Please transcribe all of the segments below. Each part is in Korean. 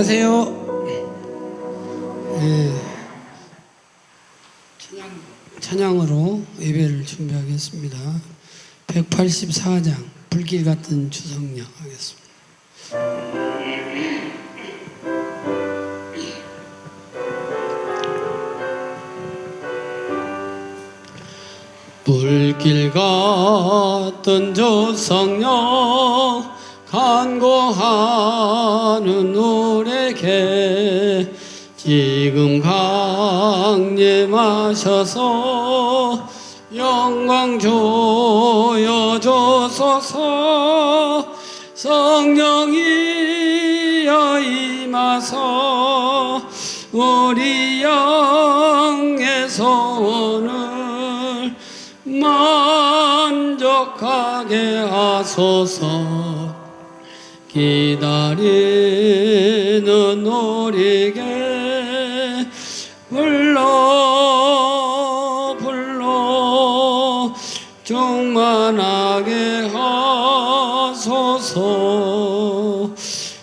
안녕하세요. 네, 찬양으로 예배를 준비하겠습니다. 184장 불길 같은 주성령 하겠습니다. 불길 같은 주성령 간구하는 우리에게 지금 강림하셔서 영광 주여 주소서. 성령이여 임하소 우리 영의 소원을 만족하게 하소서. 기다리는 우리에게 불러 충만하게 하소서.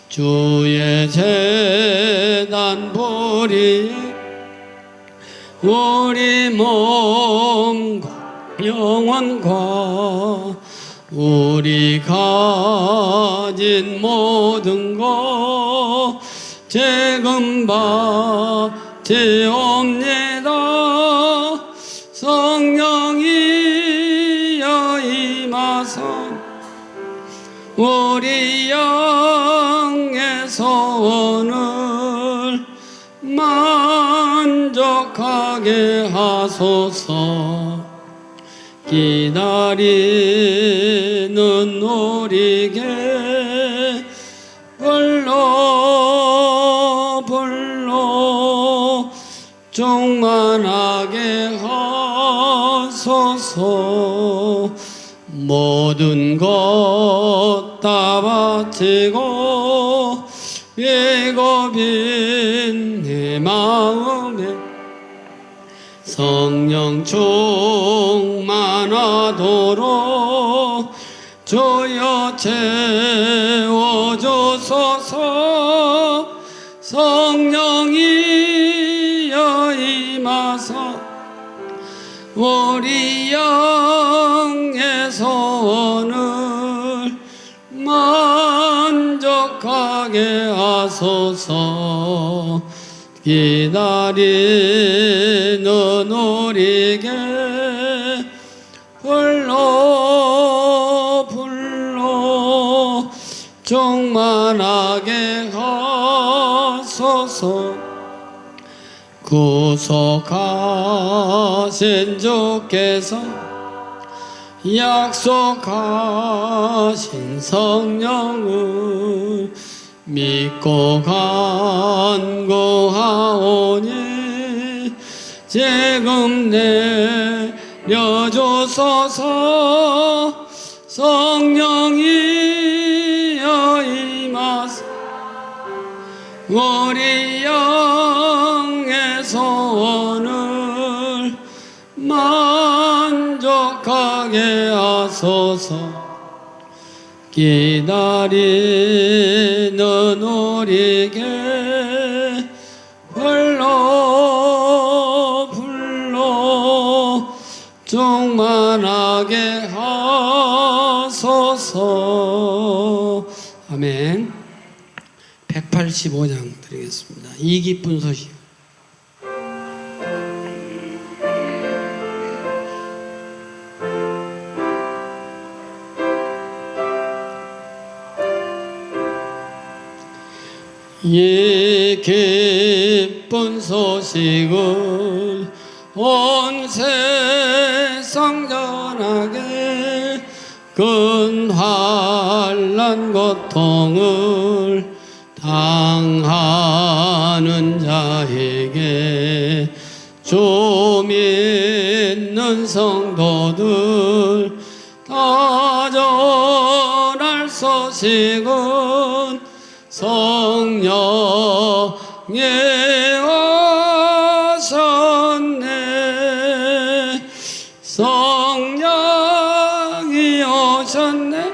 주의 제단 불이 우리 몸과 영혼과 우리 가진 모든 것 지금 바치옵니다. 성령이여 임하소 우리 영의 소원을 만족하게 하소서. 기다리는 우리에게 불러 충만하게 하소서. 모든 것 다 바치고 비고빈 내 마음에 성령 충만하도록 주여 채워주소서. 성령이여 임하소 우리 영의 소원을 만족하게 하소서. 기다리는 우리에게 불러 충만하게 하소서. 구속하신 주께서 약속하신 성령을 믿고 간구하오니 지금 내려주소서. 성령이여 임하소 우리 영의 소원을 만족하게 하소서. 기다리는 우리에게 불러 충만하게 하소서. 아멘. 185장 드리겠습니다. 이 기쁜 소식. 이 기쁜 소식을 온 세상 전하게 큰 환난 고통을 당하는 자에게 주 믿는 성도들 다 전할 소식은 성령이 오셨네. 성령이 오셨네.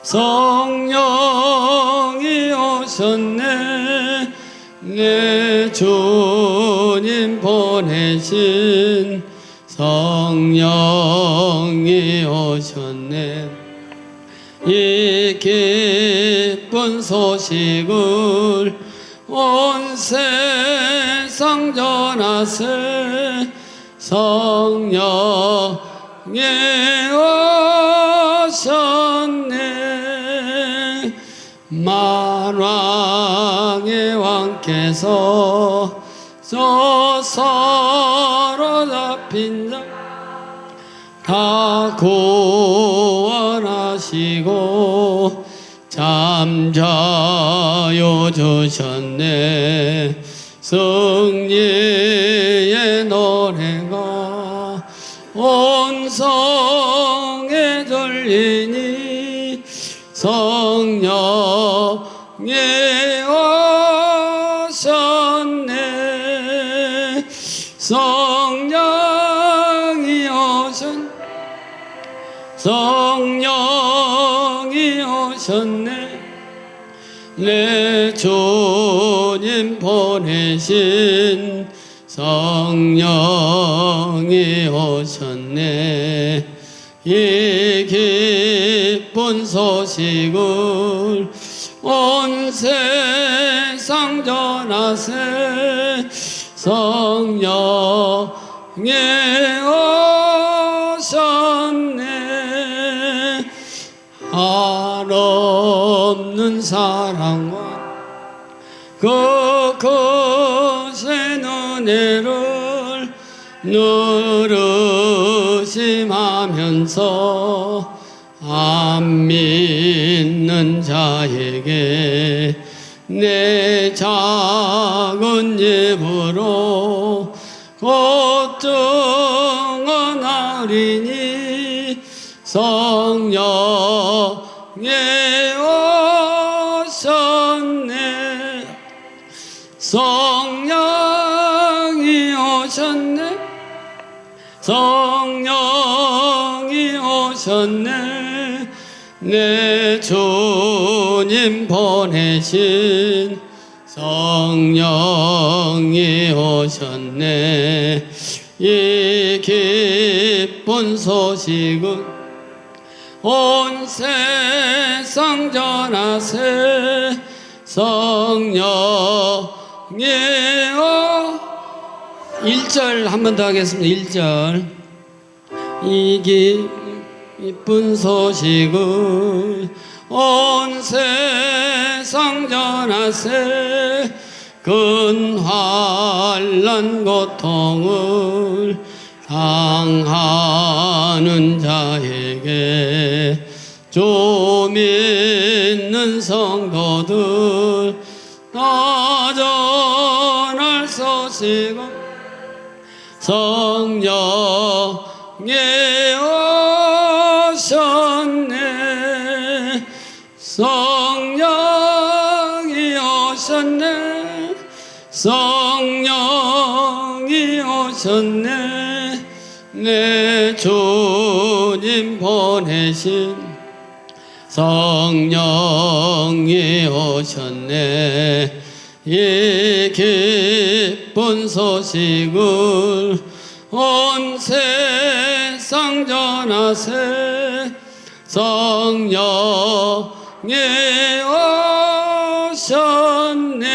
성령이 오셨네. 내 주님 보내신 성령이 오셨네. 이 기쁜 소식을 온 세상 전하세. 성령이 오셨네. 만왕의 왕께서 저 사로잡힌 자 다 구원하시고 잠자요 주셨네. 승리의 노래가 온 성에 들리니 성령이 오셨네. 성령이 오셨네. 성령이 오셨네. 내 주님 보내신 성령이 오셨네. 이 기쁜 소식을 온 세상 전하세. 성령이 오셨네. 한없는 사랑과 그 크신 은혜를 누르심하면서 안 믿는 자에게 내 작은 입으로 곧 증언하리니 성령이 오셨네. 성령이 오셨네. 성령이 오셨네. 내 주님 보내신 성령이 오셨네. 이 기쁜 소식은 온 세상 전하세. 성령이 1절 한 번 더 하겠습니다. 1절. 이 기쁜 소식을 온 세상 전하세. 근환난 고통을 당하는 자에게 주 믿는 성도들 다 전할 소식은 성령이 오셨네. 성령이 오셨네. 성령이 오셨네. 내 주님 보내신 성령이 오셨네. 이 기쁜 소식을 온 세상 전하세. 성령이 오셨네.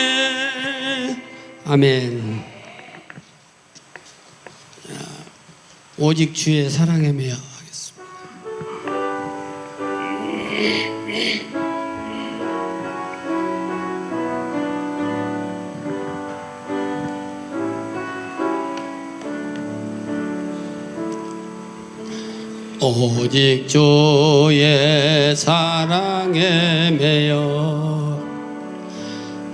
아멘. 오직 주의 사랑에 매여 하겠습니다. 오직 주의 사랑에 매여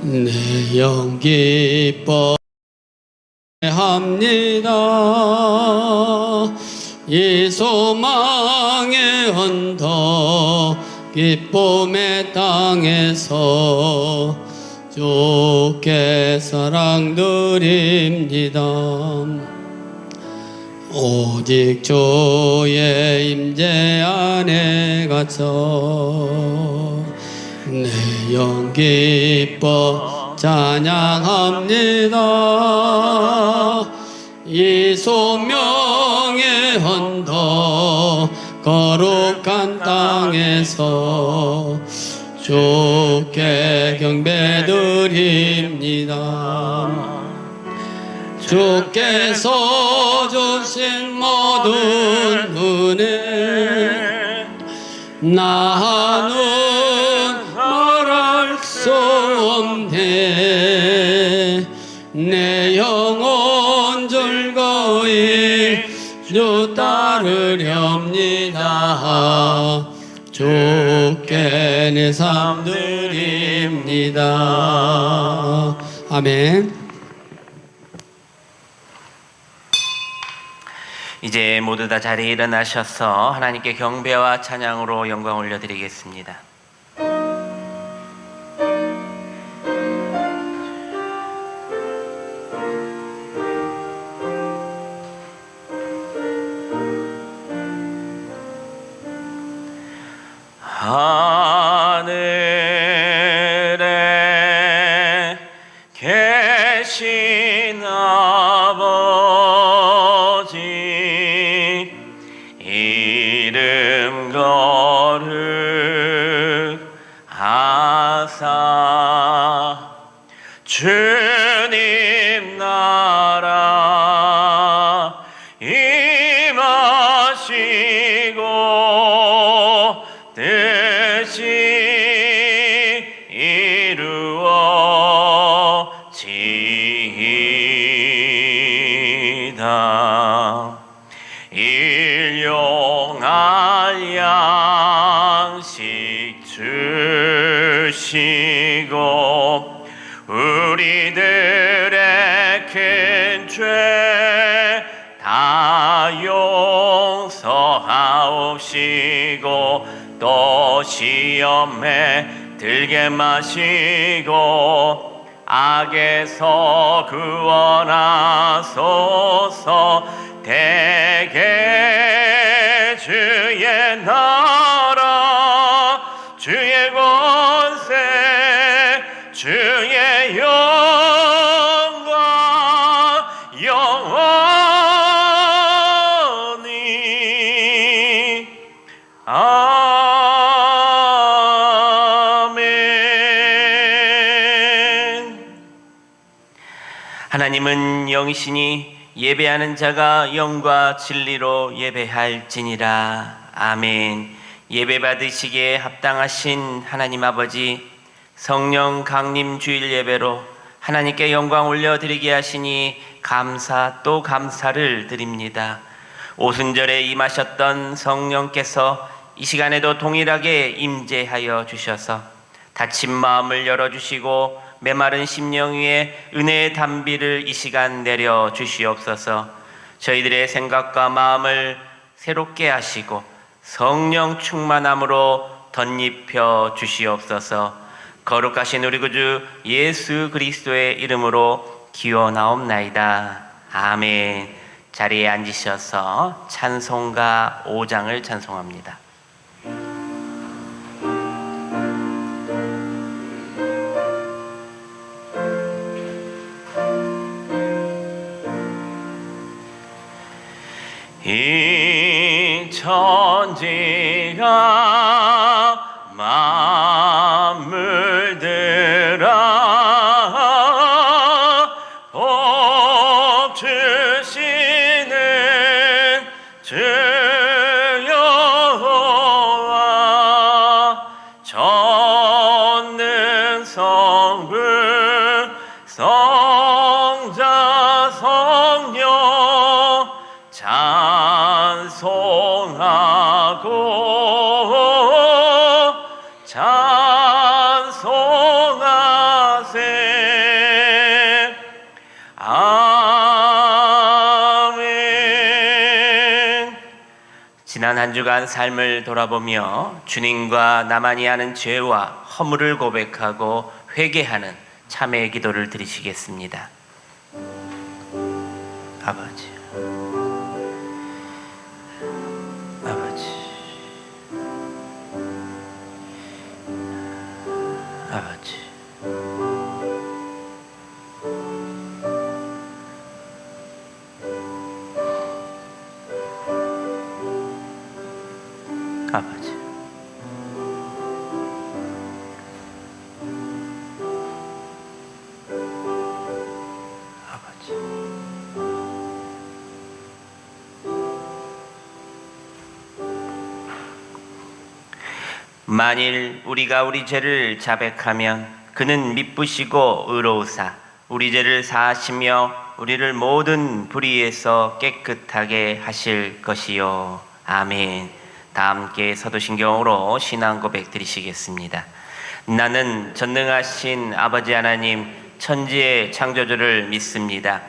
내 영 기뻐합니다. 이 소망의 언덕 기쁨의 땅에서 주께 사랑 드립니다. 오직 주의 임재 안에 갇혀 내 영 기뻐 찬양합니다. 이 소명의 언덕 거룩한 땅에서 주께 경배드립니다. 주께서 주신 모든 은혜 나는 말할 수 없네. 내 영혼 즐거이 주 따르렵니다. 주께 내 삶 드립니다. 아멘. 이제 모두 다 자리에 일어나셔서 하나님께 경배와 찬양으로 영광 올려드리겠습니다. 하늘에 계신 아버지 이름 거룩하사 주님 나라 임하시고 뜻이 이루어지이다. 일용할 양식 주시고 우리들의 큰 죄 다 용서하옵시고 또 시험에 들게 마시고 악에서 구원하소서. 대개 주의 나라 주의 권세 주의 영광 영원히 아멘. 하나님은 영이시니 예배하는 자가 영과 진리로 예배할지니라. 아멘. 예배 받으시기에 합당하신 하나님 아버지, 성령 강림 주일 예배로 하나님께 영광 올려드리게 하시니 감사 또 감사를 드립니다. 오순절에 임하셨던 성령께서 이 시간에도 동일하게 임재하여 주셔서 다친 마음을 열어주시고 메마른 심령 위에 은혜의 단비를 이 시간 내려 주시옵소서. 저희들의 생각과 마음을 새롭게 하시고 성령 충만함으로 덧입혀 주시옵소서. 거룩하신 우리 구주 예수 그리스도의 이름으로 기원하옵나이다. 아멘. 자리에 앉으셔서 찬송가 5장을 찬송합니다. 이 천지가 만물들아 복 주시는 주 여호와 전능 성부 성자 성령 찬송하고 찬송하세. 아멘. 지난 한 주간 삶을 돌아보며 주님과 나만이 하는 죄와 허물을 고백하고 회개하는 참회의 기도를 드리시겠습니다. 아버지, 아버지, 아버지. 아버지. 만일 우리가 우리 죄를 자백하면 그는 미쁘시고 의로우사 우리 죄를 사하시며 우리를 모든 불의에서 깨끗하게 하실 것이요. 아멘. 다 함께 사도신경으로 신앙 고백 드리시겠습니다. 나는 전능하신 아버지 하나님 천지의 창조주를 믿습니다.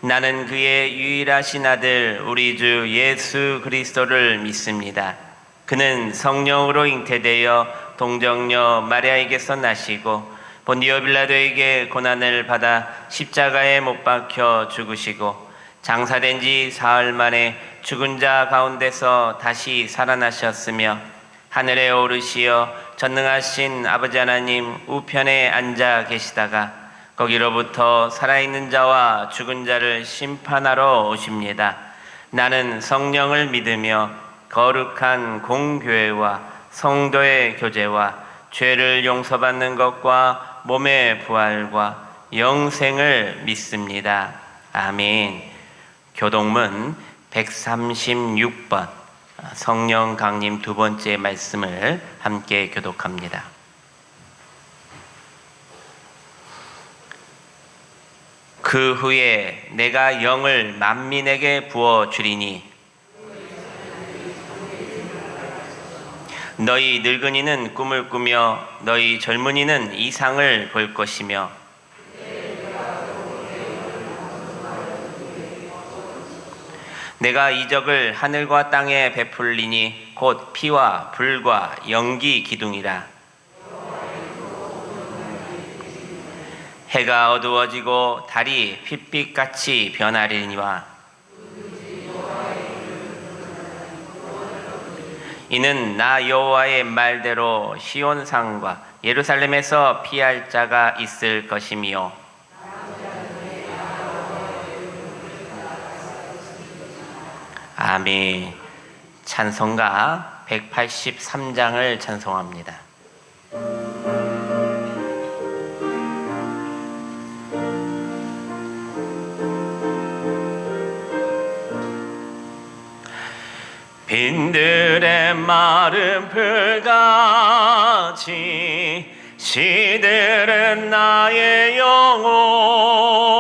나는 그의 유일하신 아들 우리 주 예수 그리스도를 믿습니다. 그는 성령으로 잉태되어 동정녀 마리아에게서 나시고 본디오 빌라도에게 고난을 받아 십자가에 못 박혀 죽으시고 장사된 지 사흘 만에 죽은 자 가운데서 다시 살아나셨으며 하늘에 오르시어 전능하신 아버지 하나님 우편에 앉아 계시다가 거기로부터 살아있는 자와 죽은 자를 심판하러 오십니다. 나는 성령을 믿으며 거룩한 공교회와 성도의 교제와 죄를 용서받는 것과 몸의 부활과 영생을 믿습니다. 아멘. 교동문 136번 성령 강림 두 번째 말씀을 함께 교독합니다. 그 후에 내가 영을 만민에게 부어 주리니 너희 늙은이는 꿈을 꾸며 너희 젊은이는 이상을 볼 것이며 내가 이적을 하늘과 땅에 베풀리니 곧 피와 불과 연기 기둥이라. 해가 어두워지고 달이 핏빛같이 변하리니와 이는 나 여호와의 말대로 시온산과 예루살렘에서 피할 자가 있을 것이며 아멘. 찬송가 183장을 찬송합니다. 빈들의 마른 풀같이 시들은 나의 영혼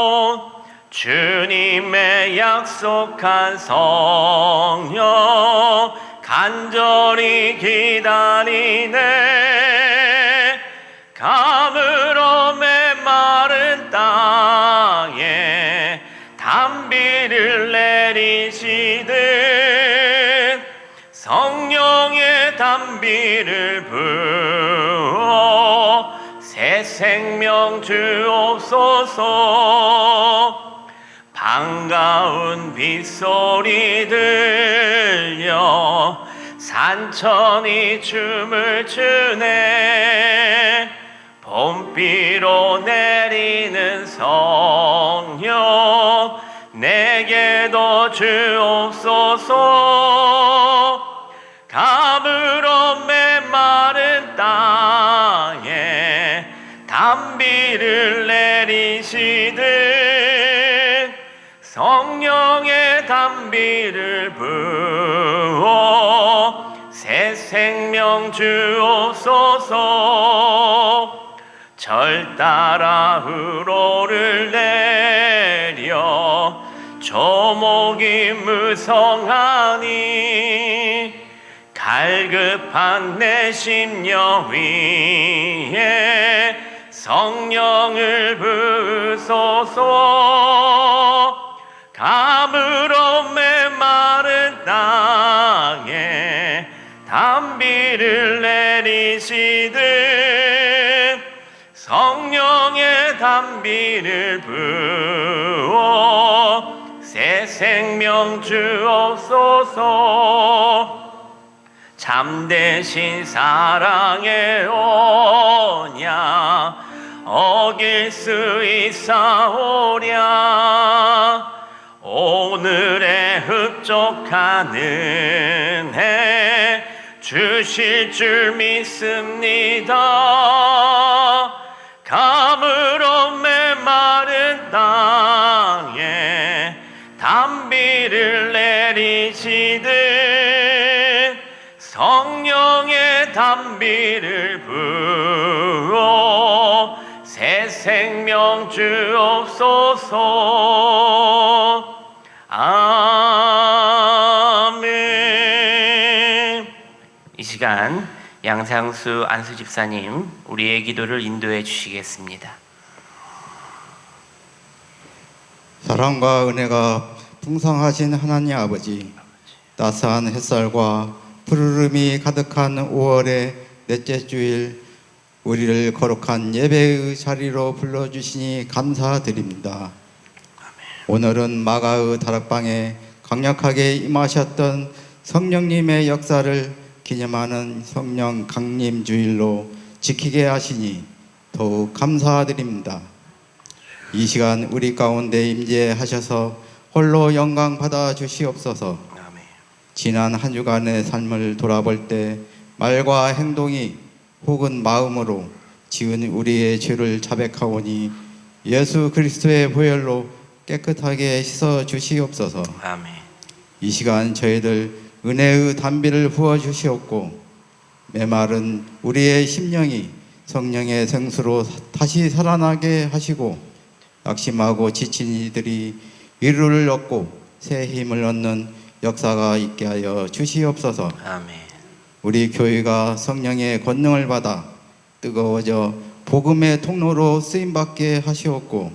주님의 약속한 성령 간절히 기다리네. 가물어 메마른 땅에 단비를 내리시듯 성령의 단비를 부어 새 생명 주옵소서. 반가운 빗소리 들려 산천이 춤을 추네. 봄비로 내리는 성령 내게도 주옵소서. 가물어 메마른 땅에 단비를 내리시듯 성령의 단비를 부어 새 생명 주옵소서. 절 따라 우로를 내려 조목이 무성하니 갈급한 내 심령 위에 성령을 부으소서. 가물어 메마른 땅에 단비를 내리시듯 성령의 단비를 부어 새 생명 주옵소서. 참되신 사랑의 언약 어길 수 있사오랴. 오늘의 흡족한 은혜 주실 줄 믿습니다. 감으로 메마른 땅에 단비를 내리시듯 성령의 단비를 부어 새 생명 주옵소서. 아멘. 이 시간 양상수 안수 집사님 우리의 기도를 인도해 주시겠습니다. 사랑과 은혜가 풍성하신 하나님 아버지, 따스한 햇살과 푸르름이 가득한 5월의 넷째 주일 우리를 거룩한 예배의 자리로 불러주시니 감사드립니다. 오늘은 마가의 다락방에 강력하게 임하셨던 성령님의 역사를 기념하는 성령 강림 주일로 지키게 하시니 더욱 감사드립니다. 이 시간 우리 가운데 임재하셔서 홀로 영광 받아 주시옵소서. 아멘. 지난 한 주간의 삶을 돌아볼 때 말과 행동이 혹은 마음으로 지은 우리의 죄를 자백하오니 예수 그리스도의 보혈로 깨끗하게 씻어 주시옵소서. 아멘. 이 시간 저희들 은혜의 단비를 부어 주시옵고 메마른 우리의 심령이 성령의 생수로 다시 살아나게 하시고 낙심하고 지친 이들이 위로를 얻고 새 힘을 얻는 역사가 있게 하여 주시옵소서. 아멘. 우리 교회가 성령의 권능을 받아 뜨거워져 복음의 통로로 쓰임받게 하시옵고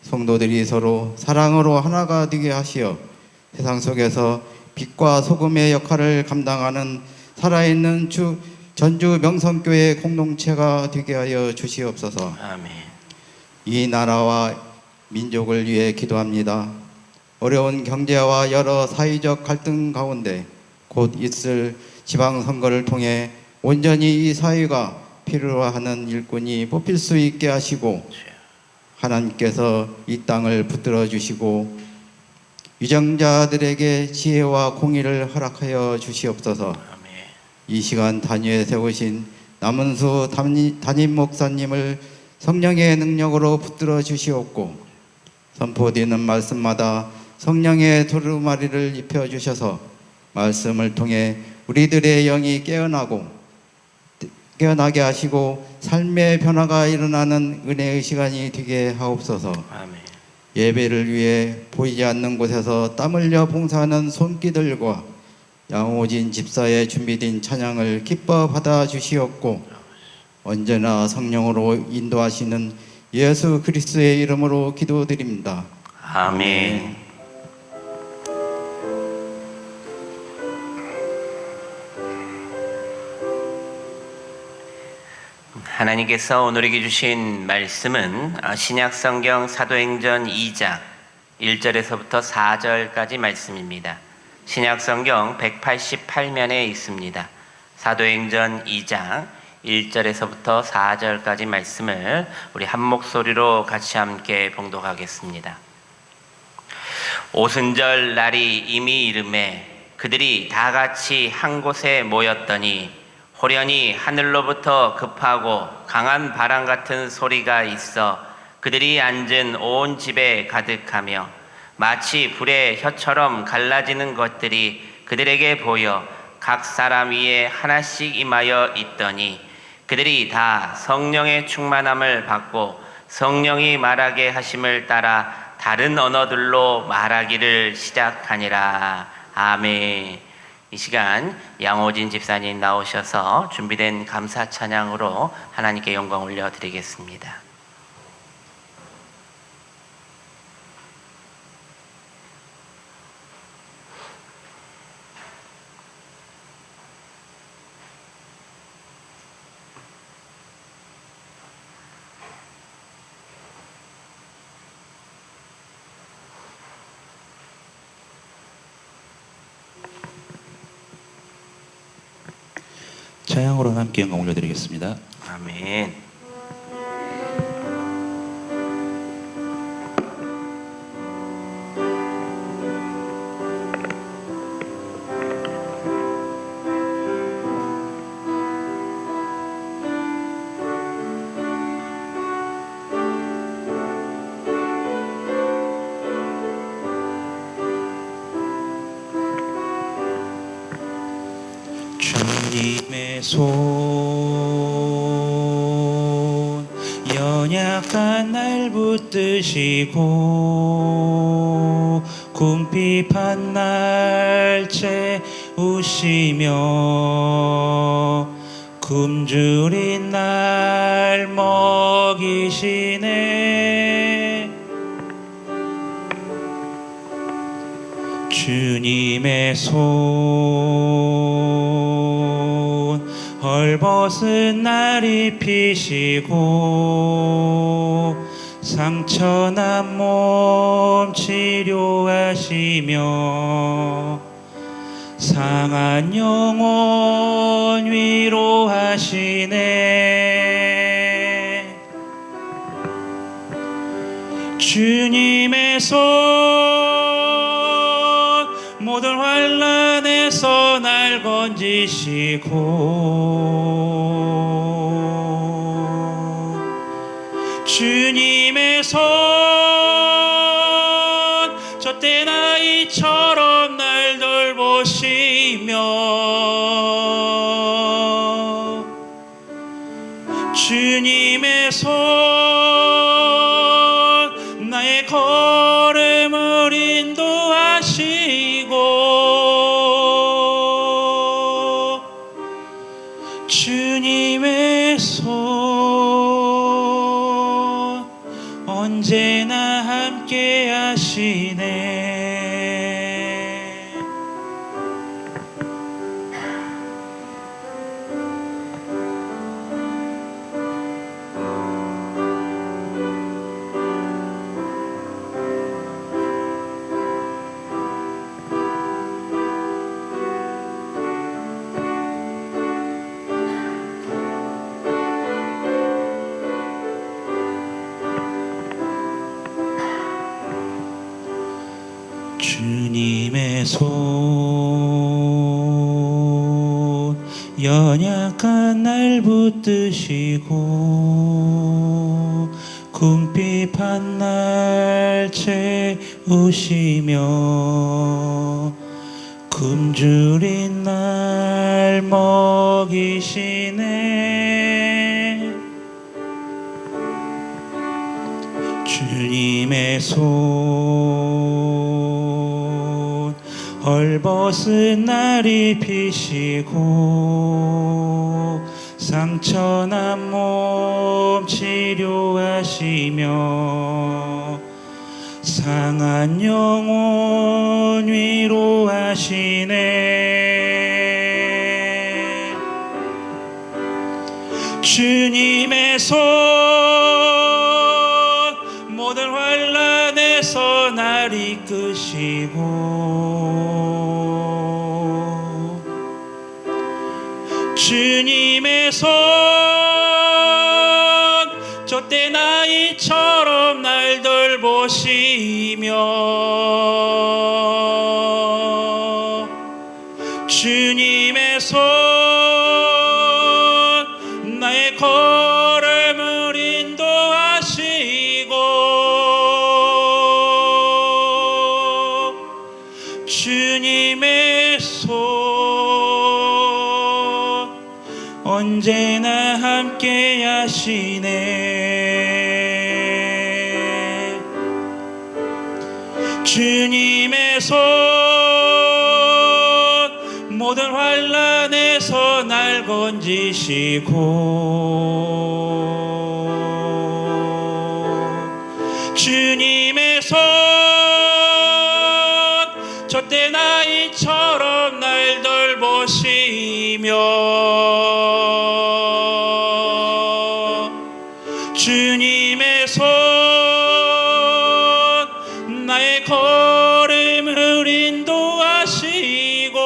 성도들이 서로 사랑으로 하나가 되게 하시어 세상 속에서 빛과 소금의 역할을 감당하는 살아있는 전주 명성교회 공동체가 되게 하여 주시옵소서. 아멘. 이 나라와 민족을 위해 기도합니다. 어려운 경제와 여러 사회적 갈등 가운데 곧 있을 지방선거를 통해 온전히 이 사회가 필요하는 일꾼이 뽑힐 수 있게 하시고 하나님께서 이 땅을 붙들어 주시고 유정자들에게 지혜와 공의를 허락하여 주시옵소서. 아멘. 이 시간 단위에 세우신 남은수 담임 목사님을 성령의 능력으로 붙들어 주시옵고 선포되는 말씀마다 성령의 두루마리를 입혀 주셔서 말씀을 통해 우리들의 영이 깨어나게 하시고 삶의 변화가 일어나는 은혜의 시간이 되게 하옵소서. 아멘. 예배를 위해 보이지 않는 곳에서 땀 흘려 봉사하는 손기들과 양호진 집사의 준비된 찬양을 기뻐 받아 주시옵고 언제나 성령으로 인도하시는 예수 그리스도의 이름으로 기도드립니다. 아멘. 하나님께서 오늘에게 주신 말씀은 신약성경 사도행전 2장 1절에서부터 4절까지 말씀입니다. 신약성경 188면에 있습니다. 사도행전 2장 1절에서부터 4절까지 말씀을 우리 한 목소리로 같이 함께 봉독하겠습니다. 오순절 날이 이미 이르매 그들이 다 같이 한 곳에 모였더니 호련히 하늘로부터 급하고 강한 바람 같은 소리가 있어 그들이 앉은 온 집에 가득하며 마치 불의 혀처럼 갈라지는 것들이 그들에게 보여 각 사람 위에 하나씩 임하여 있더니 그들이 다 성령의 충만함을 받고 성령이 말하게 하심을 따라 다른 언어들로 말하기를 시작하니라. 아멘. 이 시간 양호진 집사님 나오셔서 준비된 감사 찬양으로 하나님께 영광 올려드리겠습니다. 찬양으로 함께 영광 올려드리겠습니다. 아멘. 주님의 손 연약한 날 붙드시고 궁핍한 날 채우시며 굶주린 날 먹이시네. 주님의 손 헐벗은 날 입히시고 상처난 몸 치료하시며 상한 영혼 위로하시네. 주님의 손 모든 환난에서 날 건지시고 주님의 손 젖된 아이처럼 날 돌보시며 주님의 손 나의 걸음을 인도하시고 주님의 손 언제나 함께 하시네. 주님의 손 연약한 날 붙드시고 궁핍한 날 채우시며 굶주린 날 먹이시네. 주님의 손 헐벗은 날 입히시고 상처난 몸 치료하시며 상한 영혼 위로하시네. 주님의 손 모든 환난에서 날 이끄시고 주님의 손 젖된 아이처럼 날 돌보시며 주님의 손 나의 걸음을 인도하시고 주님의 손 언제나 함께 하시네. 주님의 손 모든 환난에서 날 건지시고 주님의 손 젖된 아이처럼 날 돌보시며 주님의 손 나의 걸음을 인도하시고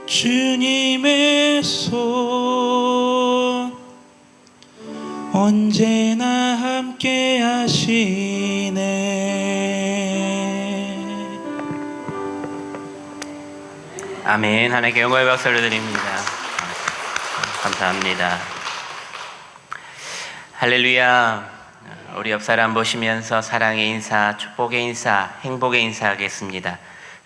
주님의 손 언제나 함께 하시네. 아멘. 하나님께 영광의 박수를 드립니다. 감사합니다. 할렐루야. 우리 옆 사람 보시면서 사랑의 인사, 축복의 인사, 행복의 인사 하겠습니다.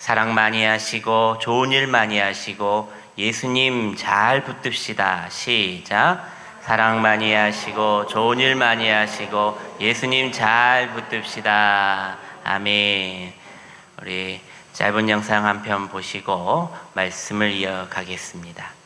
사랑 많이 하시고 좋은 일 많이 하시고 예수님 잘 붙듭시다. 시작. 사랑 많이 하시고 좋은 일 많이 하시고 예수님 잘 붙듭시다. 아멘. 우리 짧은 영상 한 편 보시고 말씀을 이어가겠습니다.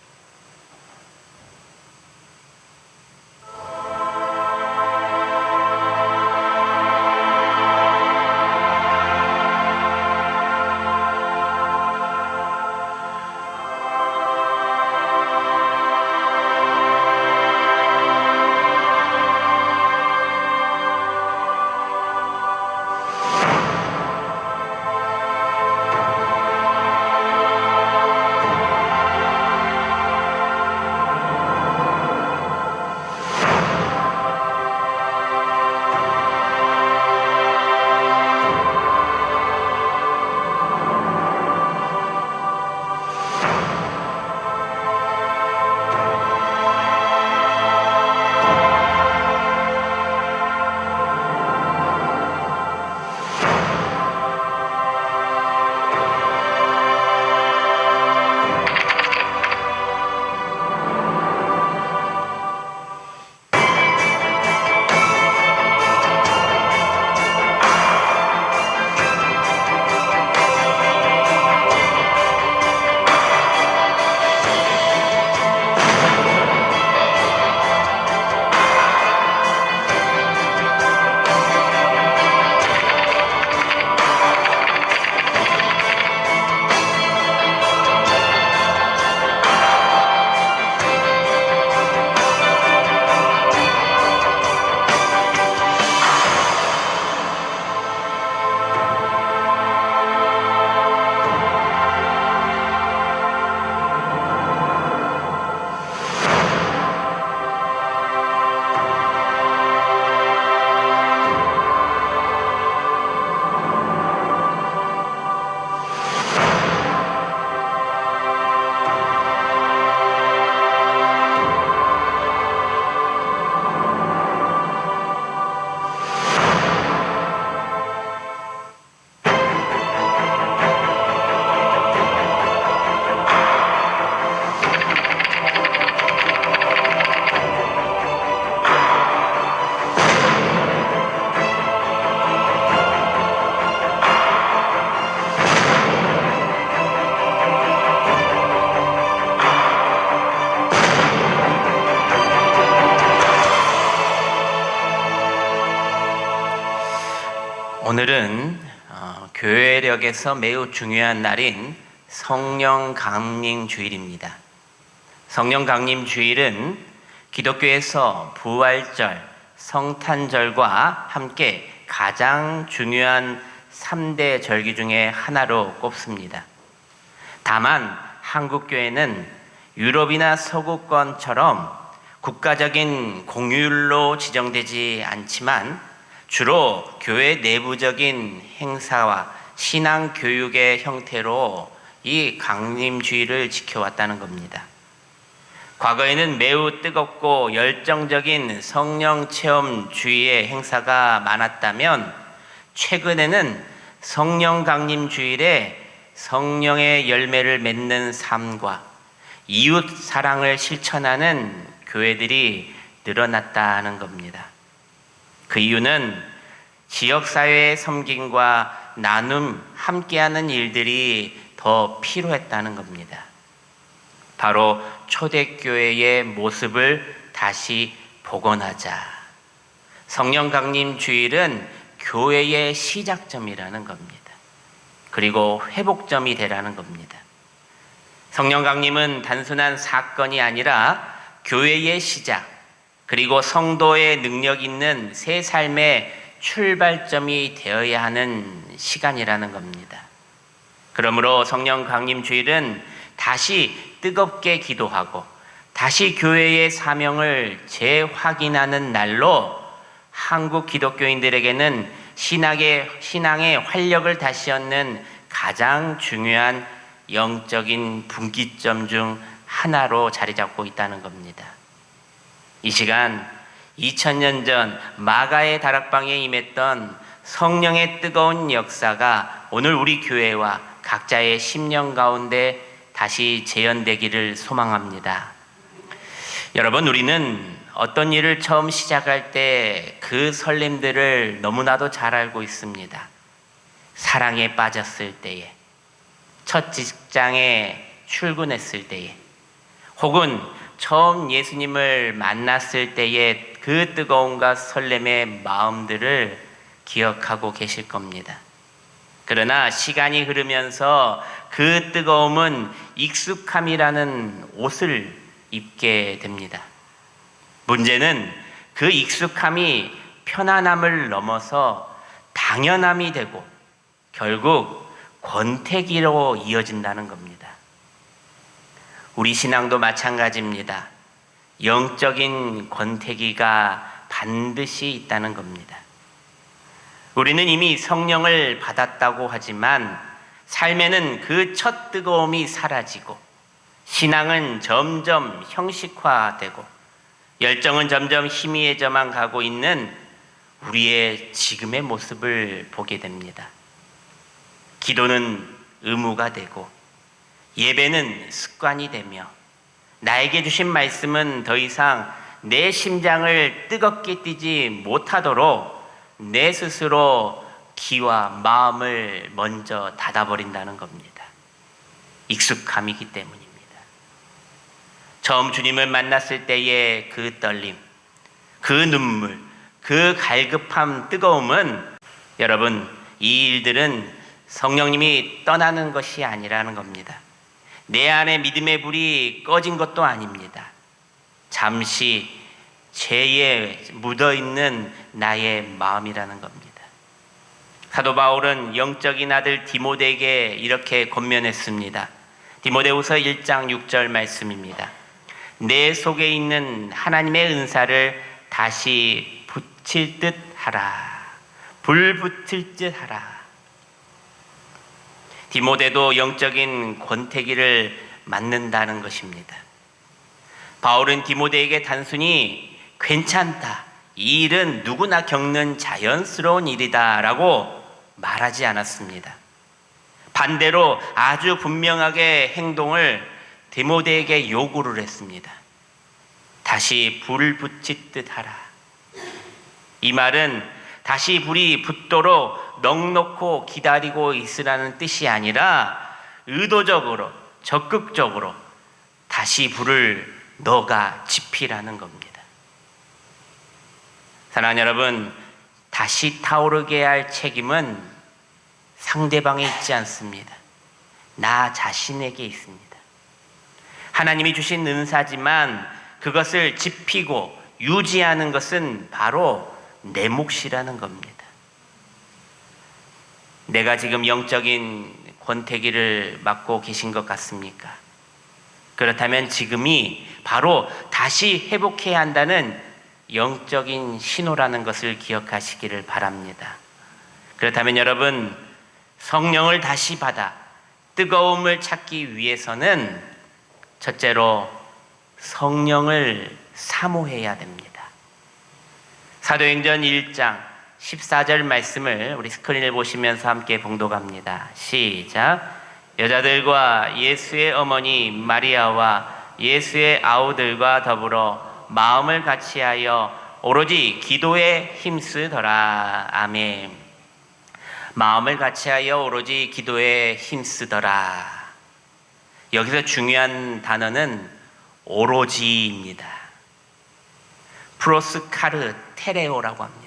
오늘은 교회력에서 매우 중요한 날인 성령 강림 주일입니다. 성령 강림 주일은 기독교에서 부활절, 성탄절과 함께 가장 중요한 3대 절기 중에 하나로 꼽습니다. 다만 한국 교회는 유럽이나 서구권처럼 국가적인 공휴일로 지정되지 않지만 주로 교회 내부적인 행사와 신앙 교육의 형태로 이 강림주의를 지켜왔다는 겁니다. 과거에는 매우 뜨겁고 열정적인 성령 체험 주의의 행사가 많았다면 최근에는 성령 강림 주일에 성령의 열매를 맺는 삶과 이웃 사랑을 실천하는 교회들이 늘어났다는 겁니다. 그 이유는 지역사회의 섬김과 나눔, 함께하는 일들이 더 필요했다는 겁니다. 바로 초대교회의 모습을 다시 복원하자. 성령 강림 주일은 교회의 시작점이라는 겁니다. 그리고 회복점이 되라는 겁니다. 성령 강림은 단순한 사건이 아니라 교회의 시작, 그리고 성도의 능력 있는 새 삶의 출발점이 되어야 하는 시간이라는 겁니다. 그러므로 성령 강림 주일은 다시 뜨겁게 기도하고 다시 교회의 사명을 재확인하는 날로 한국 기독교인들에게는 신앙의 활력을 다시 얻는 가장 중요한 영적인 분기점 중 하나로 자리 잡고 있다는 겁니다. 이 시간 2000년 전 마가의 다락방에 임했던 성령의 뜨거운 역사가 오늘 우리 교회와 각자의 심령 가운데 다시 재현되기를 소망합니다. 여러분, 우리는 어떤 일을 처음 시작할 때 그 설렘들을 너무나도 잘 알고 있습니다. 사랑에 빠졌을 때에, 첫 직장에 출근했을 때에, 혹은 처음 예수님을 만났을 때의 그 뜨거움과 설렘의 마음들을 기억하고 계실 겁니다. 그러나 시간이 흐르면서 그 뜨거움은 익숙함이라는 옷을 입게 됩니다. 문제는 그 익숙함이 편안함을 넘어서 당연함이 되고 결국 권태기로 이어진다는 겁니다. 우리 신앙도 마찬가지입니다. 영적인 권태기가 반드시 있다는 겁니다. 우리는 이미 성령을 받았다고 하지만 삶에는 그 첫 뜨거움이 사라지고 신앙은 점점 형식화되고 열정은 점점 희미해져만 가고 있는 우리의 지금의 모습을 보게 됩니다. 기도는 의무가 되고 예배는 습관이 되며 나에게 주신 말씀은 더 이상 내 심장을 뜨겁게 뛰지 못하도록 내 스스로 귀와 마음을 먼저 닫아버린다는 겁니다. 익숙함이기 때문입니다. 처음 주님을 만났을 때의 그 떨림, 그 눈물, 그 갈급함, 뜨거움은 여러분, 이 일들은 성령님이 떠나는 것이 아니라는 겁니다. 내 안에 믿음의 불이 꺼진 것도 아닙니다. 잠시 죄에 묻어있는 나의 마음이라는 겁니다. 사도 바울은 영적인 아들 디모데에게 이렇게 권면했습니다. 디모데후서 1장 6절 말씀입니다. 내 속에 있는 하나님의 은사를 다시 붙일 듯 하라. 불 붙일 듯 하라. 디모데도 영적인 권태기를 맞는다는 것입니다. 바울은 디모데에게 단순히 괜찮다, 이 일은 누구나 겪는 자연스러운 일이다 라고 말하지 않았습니다. 반대로 아주 분명하게 행동을 디모데에게 요구를 했습니다. 다시 불 붙이듯 하라. 이 말은 다시 불이 붙도록 넉넉히 기다리고 있으라는 뜻이 아니라 의도적으로, 적극적으로 다시 불을 너가 지피라는 겁니다. 사랑하는 여러분, 다시 타오르게 할 책임은 상대방에 있지 않습니다. 나 자신에게 있습니다. 하나님이 주신 은사지만 그것을 지피고 유지하는 것은 바로 내 몫이라는 겁니다. 내가 지금 영적인 권태기를 맞고 계신 것 같습니까? 그렇다면 지금이 바로 다시 회복해야 한다는 영적인 신호라는 것을 기억하시기를 바랍니다. 그렇다면 여러분, 성령을 다시 받아 뜨거움을 찾기 위해서는 첫째로 성령을 사모해야 됩니다. 사도행전 1장 14절 말씀을 우리 스크린을 보시면서 함께 봉독합니다. 시작. 여자들과 예수의 어머니 마리아와 예수의 아우들과 더불어 마음을 같이하여 오로지 기도에 힘쓰더라. 아멘. 마음을 같이하여 오로지 기도에 힘쓰더라. 여기서 중요한 단어는 오로지입니다. 프로스카르 테레오라고 합니다.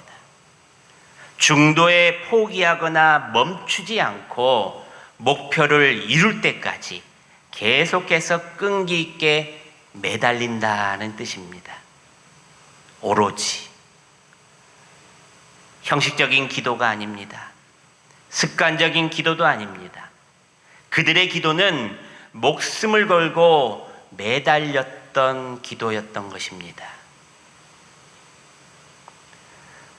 중도에 포기하거나 멈추지 않고 목표를 이룰 때까지 계속해서 끈기 있게 매달린다는 뜻입니다. 오로지. 형식적인 기도가 아닙니다. 습관적인 기도도 아닙니다. 그들의 기도는 목숨을 걸고 매달렸던 기도였던 것입니다.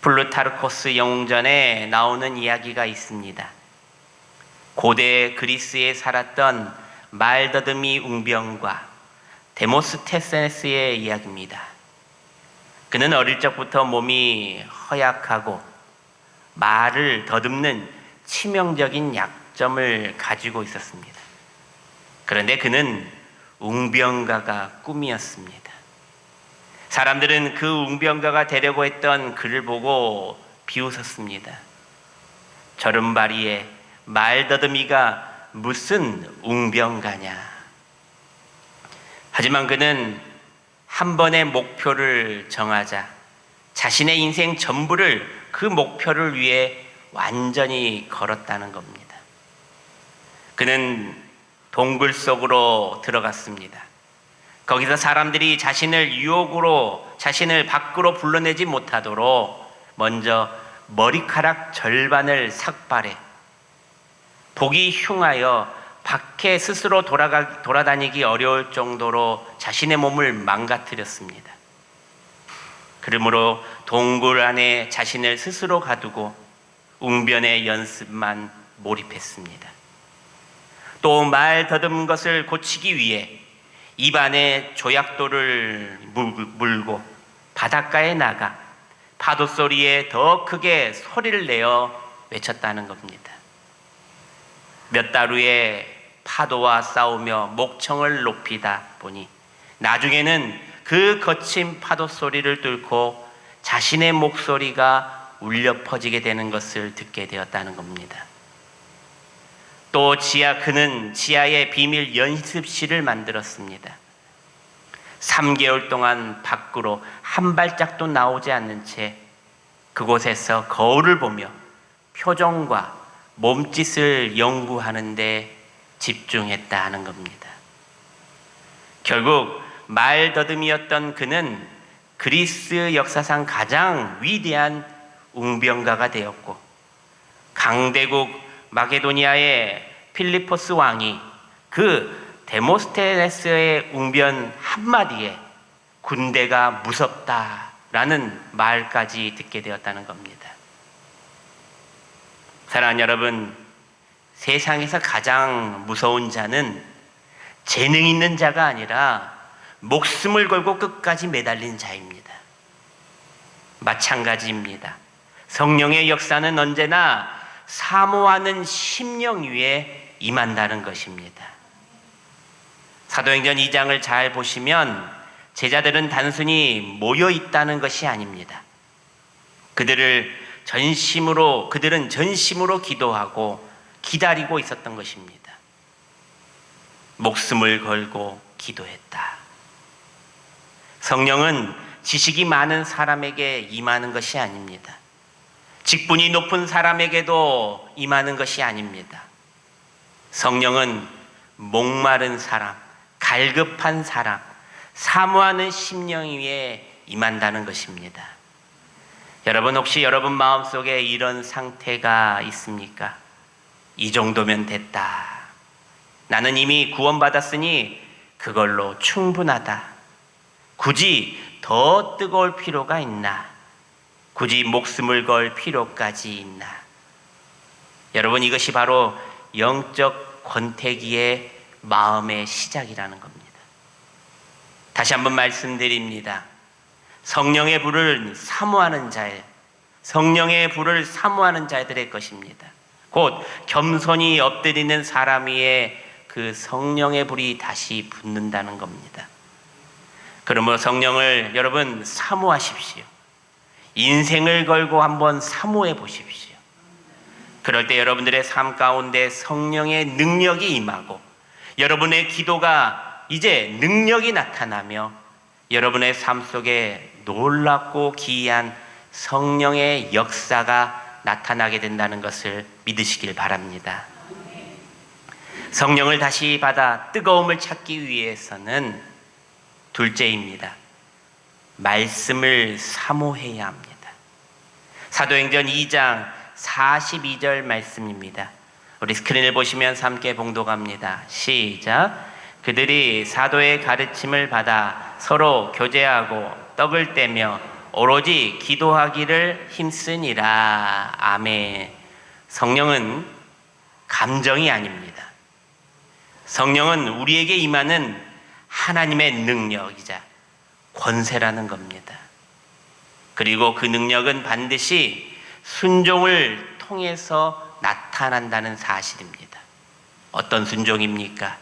플루타르코스 영웅전에 나오는 이야기가 있습니다. 고대 그리스에 살았던 말더드미 웅병과 데모스테네스의 이야기입니다. 그는 어릴 적부터 몸이 허약하고 말을 더듬는 치명적인 약점이 장점을 가지고 있었습니다. 그런데 그는 웅병가가 꿈이었습니다. 사람들은 그 웅병가가 되려고 했던 그를 보고 비웃었습니다. 저른바리에 말더듬이가 무슨 웅병가냐. 하지만 그는 한 번의 목표를 정하자 자신의 인생 전부를 그 목표를 위해 완전히 걸었다는 겁니다. 그는 동굴 속으로 들어갔습니다. 거기서 사람들이 자신을 유혹으로 자신을 밖으로 불러내지 못하도록 먼저 머리카락 절반을 삭발해 보기 흉하여 밖에 스스로 돌아다니기 어려울 정도로 자신의 몸을 망가뜨렸습니다. 그러므로 동굴 안에 자신을 스스로 가두고 웅변의 연습만 몰입했습니다. 또 말 더듬은 것을 고치기 위해 입안에 조약돌을 물고 바닷가에 나가 파도 소리에 더 크게 소리를 내어 외쳤다는 겁니다. 몇 달 후에 파도와 싸우며 목청을 높이다 보니 나중에는 그 거친 파도 소리를 뚫고 자신의 목소리가 울려 퍼지게 되는 것을 듣게 되었다는 겁니다. 또 그는 지하에 비밀 연습실을 만들었습니다. 3개월 동안 밖으로 한 발짝도 나오지 않는 채 그곳에서 거울을 보며 표정과 몸짓을 연구하는 데 집중했다 하는 겁니다. 결국 말더듬이었던 그는 그리스 역사상 가장 위대한 웅병가가 되었고 강대국 마게도니아의 필리포스 왕이 그 데모스테네스의 웅변 한마디에 군대가 무섭다라는 말까지 듣게 되었다는 겁니다. 사랑하는 여러분, 세상에서 가장 무서운 자는 재능 있는 자가 아니라 목숨을 걸고 끝까지 매달린 자입니다. 마찬가지입니다. 성령의 역사는 언제나 사모하는 심령 위에 임한다는 것입니다. 사도행전 2장을 잘 보시면 제자들은 단순히 모여 있다는 것이 아닙니다. 그들은 전심으로 기도하고 기다리고 있었던 것입니다. 목숨을 걸고 기도했다. 성령은 지식이 많은 사람에게 임하는 것이 아닙니다. 직분이 높은 사람에게도 임하는 것이 아닙니다. 성령은 목마른 사람, 갈급한 사람, 사모하는 심령 위에 임한다는 것입니다. 여러분, 혹시 여러분 마음속에 이런 상태가 있습니까? 이 정도면 됐다. 나는 이미 구원받았으니 그걸로 충분하다. 굳이 더 뜨거울 필요가 있나? 굳이 목숨을 걸 필요까지 있나? 여러분, 이것이 바로 영적 권태기의 마음의 시작이라는 겁니다. 다시 한번 말씀드립니다. 성령의 불을 사모하는 자들의 것입니다. 곧 겸손히 엎드리는 사람 위에 그 성령의 불이 다시 붙는다는 겁니다. 그러므로 성령을 여러분 사모하십시오. 인생을 걸고 한번 사모해 보십시오. 그럴 때 여러분들의 삶 가운데 성령의 능력이 임하고 여러분의 기도가 이제 능력이 나타나며 여러분의 삶 속에 놀랍고 기이한 성령의 역사가 나타나게 된다는 것을 믿으시길 바랍니다. 성령을 다시 받아 뜨거움을 찾기 위해서는 둘째입니다. 말씀을 사모해야 합니다. 사도행전 2장 42절 말씀입니다. 우리 스크린을 보시면 함께 봉독합니다. 시작. 그들이 사도의 가르침을 받아 서로 교제하고 떡을 떼며 오로지 기도하기를 힘쓰니라. 아멘. 성령은 감정이 아닙니다. 성령은 우리에게 임하는 하나님의 능력이자 권세라는 겁니다. 그리고 그 능력은 반드시 순종을 통해서 나타난다는 사실입니다. 어떤 순종입니까?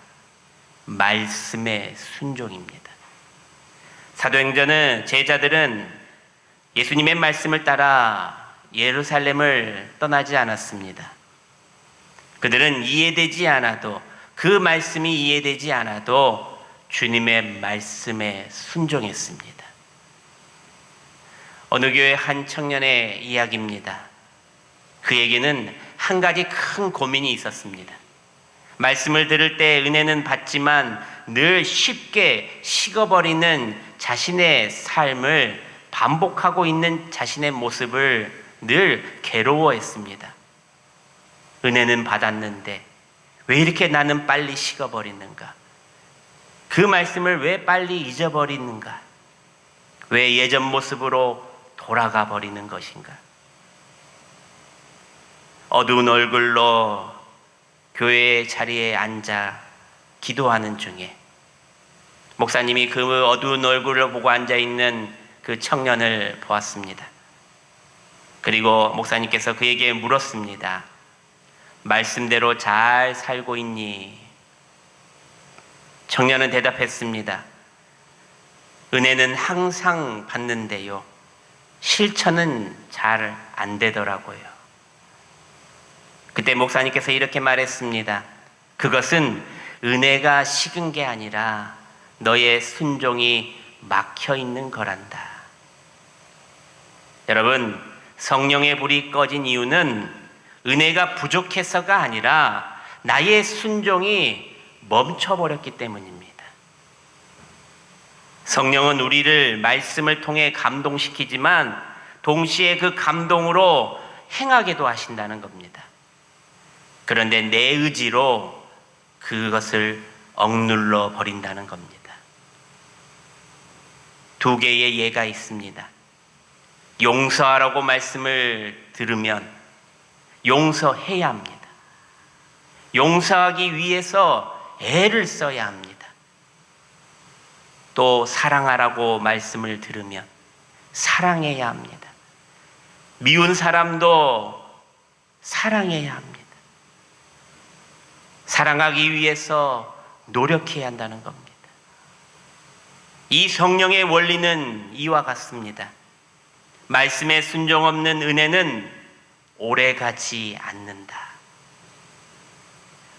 말씀의 순종입니다. 사도행전은 제자들은 예수님의 말씀을 따라 예루살렘을 떠나지 않았습니다. 그들은 이해되지 않아도, 그 말씀이 이해되지 않아도 주님의 말씀에 순종했습니다. 어느 교회 한 청년의 이야기입니다. 그에게는 한 가지 큰 고민이 있었습니다. 말씀을 들을 때 은혜는 받지만 늘 쉽게 식어버리는 자신의 삶을 반복하고 있는 자신의 모습을 늘 괴로워했습니다. 은혜는 받았는데 왜 이렇게 나는 빨리 식어버리는가? 그 말씀을 왜 빨리 잊어버리는가? 왜 예전 모습으로 돌아가 버리는 것인가? 어두운 얼굴로 교회의 자리에 앉아 기도하는 중에 목사님이 그 어두운 얼굴을 보고 앉아있는 그 청년을 보았습니다. 그리고 목사님께서 그에게 물었습니다. 말씀대로 잘 살고 있니? 청년은 대답했습니다. 은혜는 항상 받는데요, 실천은 잘 안 되더라고요. 그때 목사님께서 이렇게 말했습니다. 그것은 은혜가 식은 게 아니라 너의 순종이 막혀 있는 거란다. 여러분, 성령의 불이 꺼진 이유는 은혜가 부족해서가 아니라 나의 순종이 멈춰버렸기 때문입니다. 성령은 우리를 말씀을 통해 감동시키지만 동시에 그 감동으로 행하게도 하신다는 겁니다. 그런데 내 의지로 그것을 억눌러 버린다는 겁니다. 두 개의 예가 있습니다. 용서하라고 말씀을 들으면 용서해야 합니다. 용서하기 위해서 애를 써야 합니다. 또 사랑하라고 말씀을 들으면 사랑해야 합니다. 미운 사람도 사랑해야 합니다. 사랑하기 위해서 노력해야 한다는 겁니다. 이 성령의 원리는 이와 같습니다. 말씀에 순종 없는 은혜는 오래가지 않는다.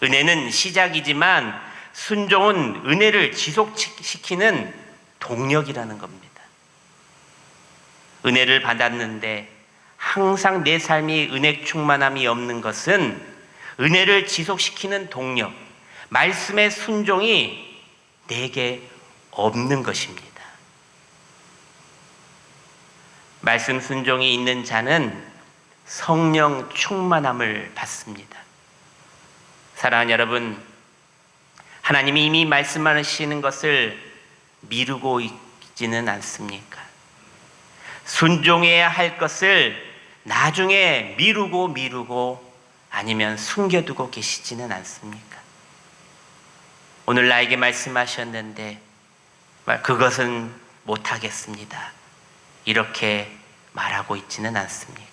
은혜는 시작이지만 순종은 은혜를 지속시키는 동력이라는 겁니다. 은혜를 받았는데 항상 내 삶이 은혜 충만함이 없는 것은 은혜를 지속시키는 동력, 말씀의 순종이 내게 없는 것입니다. 말씀 순종이 있는 자는 성령 충만함을 받습니다. 사랑하는 여러분, 하나님이 이미 말씀하시는 것을 미루고 있지는 않습니까? 순종해야 할 것을 나중에 미루고 아니면 숨겨두고 계시지는 않습니까? 오늘 나에게 말씀하셨는데 그것은 못하겠습니다. 이렇게 말하고 있지는 않습니까?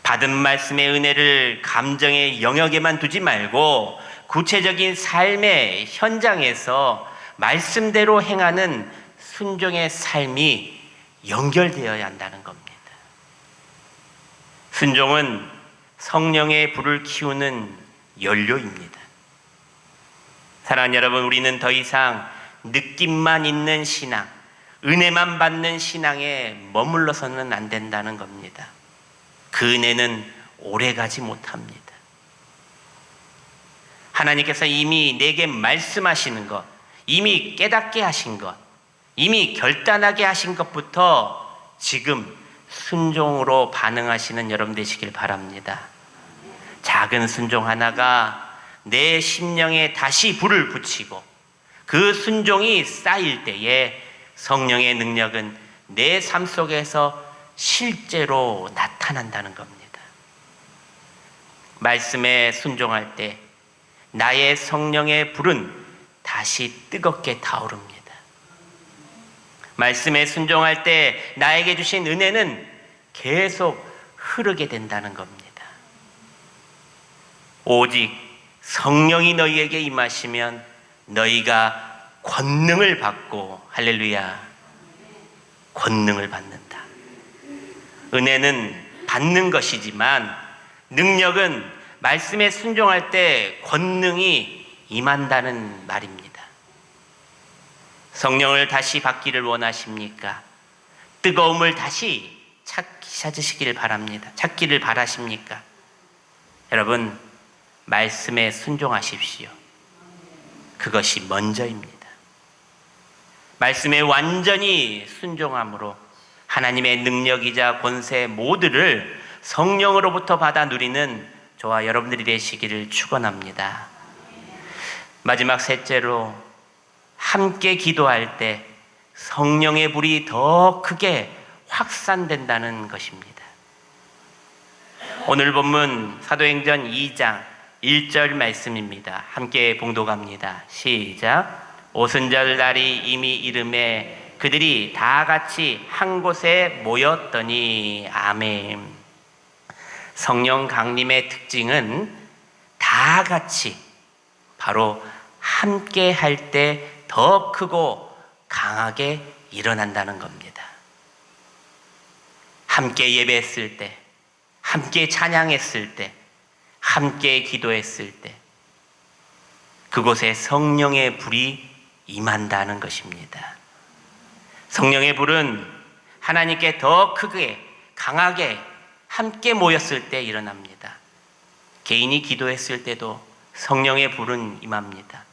받은 말씀의 은혜를 감정의 영역에만 두지 말고 구체적인 삶의 현장에서 말씀대로 행하는 순종의 삶이 연결되어야 한다는 겁니다. 순종은 성령의 불을 키우는 연료입니다. 사랑하는 여러분, 우리는 더 이상 느낌만 있는 신앙, 은혜만 받는 신앙에 머물러서는 안 된다는 겁니다. 그 은혜는 오래가지 못합니다. 하나님께서 이미 내게 말씀하시는 것, 이미 깨닫게 하신 것, 이미 결단하게 하신 것부터 지금 순종으로 반응하시는 여러분 되시길 바랍니다. 작은 순종 하나가 내 심령에 다시 불을 붙이고 그 순종이 쌓일 때에 성령의 능력은 내 삶 속에서 실제로 나타난다는 겁니다. 말씀에 순종할 때 나의 성령의 불은 다시 뜨겁게 타오릅니다. 말씀에 순종할 때 나에게 주신 은혜는 계속 흐르게 된다는 겁니다. 오직 성령이 너희에게 임하시면 너희가 권능을 받고, 할렐루야, 권능을 받는다. 은혜는 받는 것이지만 능력은 말씀에 순종할 때 권능이 임한다는 말입니다. 성령을 다시 받기를 원하십니까? 뜨거움을 다시 찾으시기를 바랍니다. 찾기를 바라십니까? 여러분, 말씀에 순종하십시오. 그것이 먼저입니다. 말씀에 완전히 순종함으로 하나님의 능력이자 권세 모두를 성령으로부터 받아 누리는 저와 여러분들이 되시기를 축원합니다. 마지막 셋째로, 함께 기도할 때 성령의 불이 더 크게 확산된다는 것입니다. 오늘 본문 사도행전 2장 1절 말씀입니다. 함께 봉독합니다. 시작. 오순절 날이 이미 이름에 그들이 다 같이 한 곳에 모였더니. 아멘. 성령 강림의 특징은 다 같이, 바로 함께 할 때 더 크고 강하게 일어난다는 겁니다. 함께 예배했을 때, 함께 찬양했을 때, 함께 기도했을 때 그곳에 성령의 불이 임한다는 것입니다. 성령의 불은 하나님께 더 크게 강하게 함께 모였을 때 일어납니다. 개인이 기도했을 때도 성령의 불은 임합니다.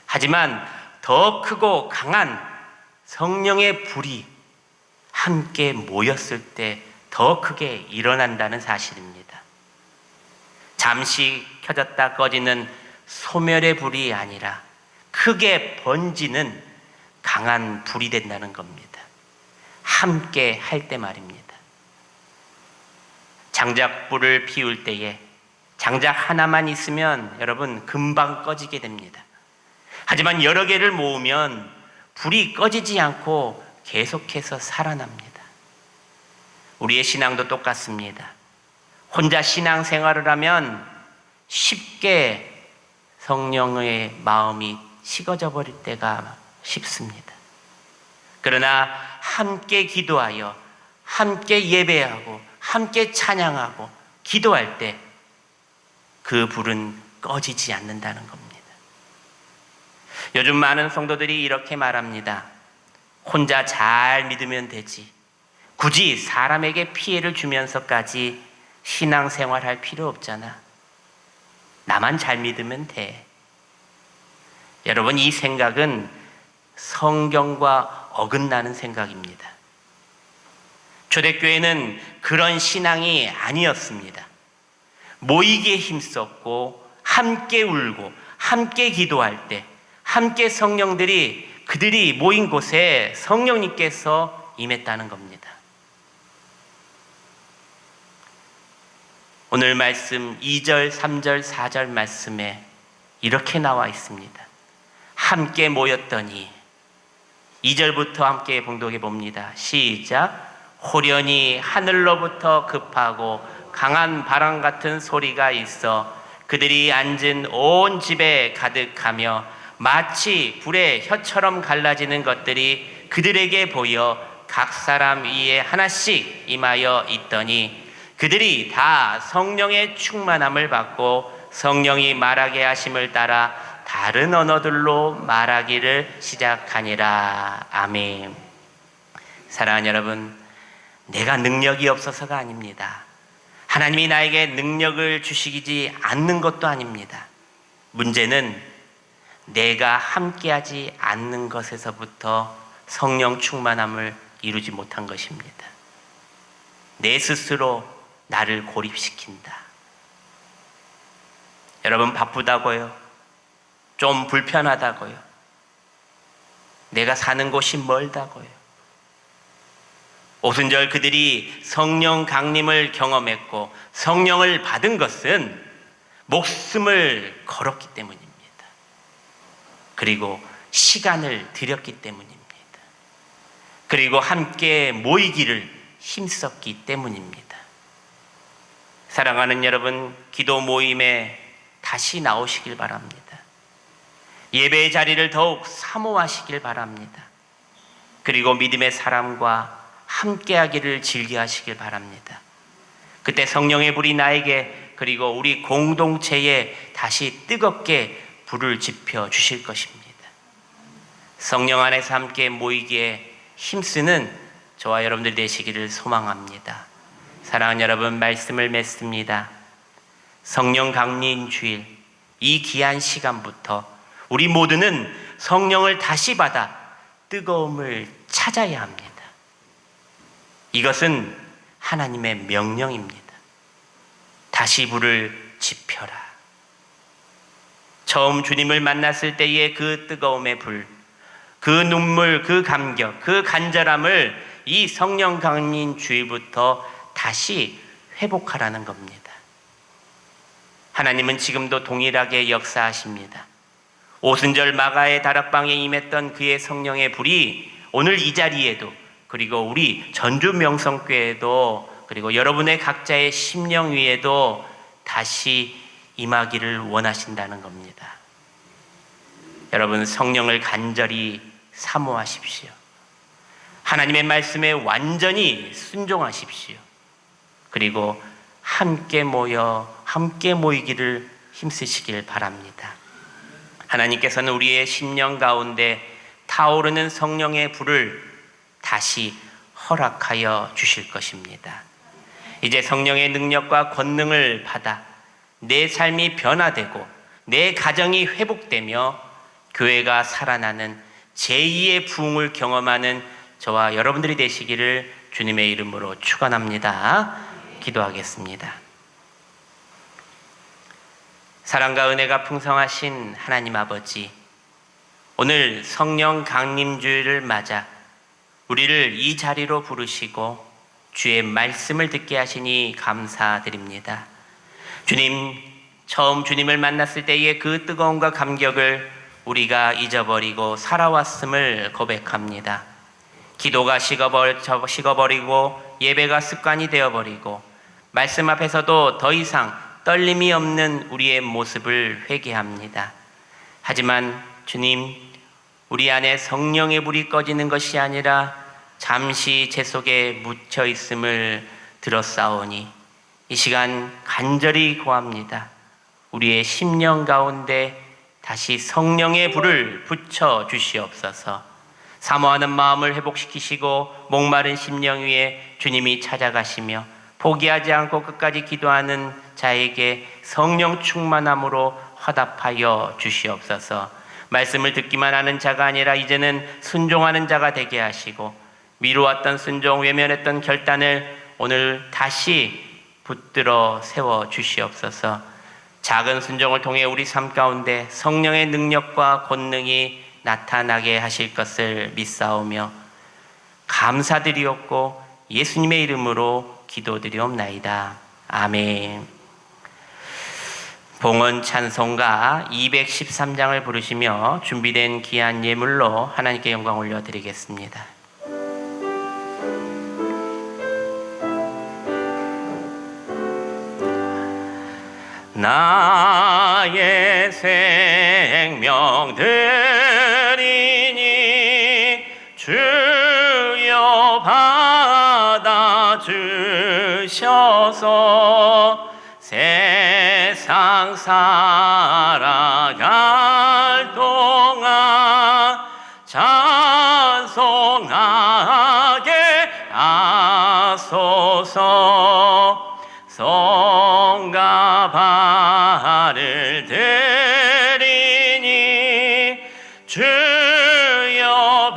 하지만 더 크고 강한 성령의 불이 함께 모였을 때 더 크게 일어난다는 사실입니다. 잠시 켜졌다 꺼지는 소멸의 불이 아니라 크게 번지는 강한 불이 된다는 겁니다. 함께 할 때 말입니다. 장작불을 피울 때에 장작 하나만 있으면 여러분 금방 꺼지게 됩니다. 하지만 여러 개를 모으면 불이 꺼지지 않고 계속해서 살아납니다. 우리의 신앙도 똑같습니다. 혼자 신앙생활을 하면 쉽게 성령의 마음이 식어져 버릴 때가 쉽습니다. 그러나 함께 기도하여 함께 예배하고 함께 찬양하고 기도할 때 그 불은 꺼지지 않는다는 겁니다. 요즘 많은 성도들이 이렇게 말합니다. 혼자 잘 믿으면 되지. 굳이 사람에게 피해를 주면서까지 신앙생활할 필요 없잖아. 나만 잘 믿으면 돼. 여러분, 이 생각은 성경과 어긋나는 생각입니다. 초대교회는 그런 신앙이 아니었습니다. 모이기에 힘썼고 함께 울고 함께 기도할 때 함께 그들이 모인 곳에 성령님께서 임했다는 겁니다. 오늘 말씀 2절, 3절, 4절 말씀에 이렇게 나와 있습니다. 함께 모였더니. 2절부터 함께 봉독해 봅니다. 시작. 호련히 하늘로부터 급하고 강한 바람 같은 소리가 있어 그들이 앉은 온 집에 가득하며 마치 불의 혀처럼 갈라지는 것들이 그들에게 보여 각 사람 위에 하나씩 임하여 있더니 그들이 다 성령의 충만함을 받고 성령이 말하게 하심을 따라 다른 언어들로 말하기를 시작하니라. 아멘. 사랑하는 여러분, 내가 능력이 없어서가 아닙니다. 하나님이 나에게 능력을 주시지 않는 것도 아닙니다. 문제는 내가 함께하지 않는 것에서부터 성령 충만함을 이루지 못한 것입니다. 내 스스로 나를 고립시킨다. 여러분, 바쁘다고요? 좀 불편하다고요? 내가 사는 곳이 멀다고요? 오순절 그들이 성령 강림을 경험했고 성령을 받은 것은 목숨을 걸었기 때문입니다. 그리고 시간을 들였기 때문입니다. 그리고 함께 모이기를 힘썼기 때문입니다. 사랑하는 여러분, 기도 모임에 다시 나오시길 바랍니다. 예배의 자리를 더욱 사모하시길 바랍니다. 그리고 믿음의 사람과 함께하기를 즐겨하시길 바랍니다. 그때 성령의 불이 나에게 그리고 우리 공동체에 다시 뜨겁게 불을 지펴 주실 것입니다. 성령 안에서 함께 모이기에 힘쓰는 저와 여러분들 되시기를 소망합니다. 사랑하는 여러분, 말씀을 맺습니다. 성령 강림 주일, 이 귀한 시간부터 우리 모두는 성령을 다시 받아 뜨거움을 찾아야 합니다. 이것은 하나님의 명령입니다. 다시 불을 지펴라. 처음 주님을 만났을 때의 그 뜨거움의 불, 그 눈물, 그 감격, 그 간절함을 이 성령 강림 주일부터 다시 회복하라는 겁니다. 하나님은 지금도 동일하게 역사하십니다. 오순절 마가의 다락방에 임했던 그의 성령의 불이 오늘 이 자리에도, 그리고 우리 전주 명성교회에도, 그리고 여러분의 각자의 심령 위에도 다시 임하기를 원하신다는 겁니다. 여러분, 성령을 간절히 사모하십시오. 하나님의 말씀에 완전히 순종하십시오. 그리고 함께 모이기를 힘쓰시길 바랍니다. 하나님께서는 우리의 심령 가운데 타오르는 성령의 불을 다시 허락하여 주실 것입니다. 이제 성령의 능력과 권능을 받아 내 삶이 변화되고 내 가정이 회복되며 교회가 살아나는 제2의 부흥을 경험하는 저와 여러분들이 되시기를 주님의 이름으로 축원합니다. 기도하겠습니다. 사랑과 은혜가 풍성하신 하나님 아버지, 오늘 성령 강림주일을 맞아 우리를 이 자리로 부르시고 주의 말씀을 듣게 하시니 감사드립니다. 주님, 처음 주님을 만났을 때의 그 뜨거움과 감격을 우리가 잊어버리고 살아왔음을 고백합니다. 기도가 식어버리고 예배가 습관이 되어버리고 말씀 앞에서도 더 이상 떨림이 없는 우리의 모습을 회개합니다. 하지만 주님, 우리 안에 성령의 불이 꺼지는 것이 아니라 잠시 제 속에 묻혀 있음을 들었사오니 이 시간 간절히 구합니다. 우리의 심령 가운데 다시 성령의 불을 붙여 주시옵소서. 사모하는 마음을 회복시키시고 목마른 심령 위에 주님이 찾아가시며 포기하지 않고 끝까지 기도하는 자에게 성령 충만함으로 화답하여 주시옵소서. 말씀을 듣기만 하는 자가 아니라 이제는 순종하는 자가 되게 하시고 미루었던 순종, 외면했던 결단을 오늘 다시 붙들어 세워 주시옵소서. 작은 순종을 통해 우리 삶 가운데 성령의 능력과 권능이 나타나게 하실 것을 믿사오며 감사드리옵고 예수님의 이름으로 기도드리옵나이다. 아멘. 봉헌 찬송가 213장을 부르시며 준비된 귀한 예물로 하나님께 영광 올려드리겠습니다. 나의 생명 드리니 주여 받아주셔서 세상 살아갈 동안 찬송하게 하소서. 성가 발을 드리니 주여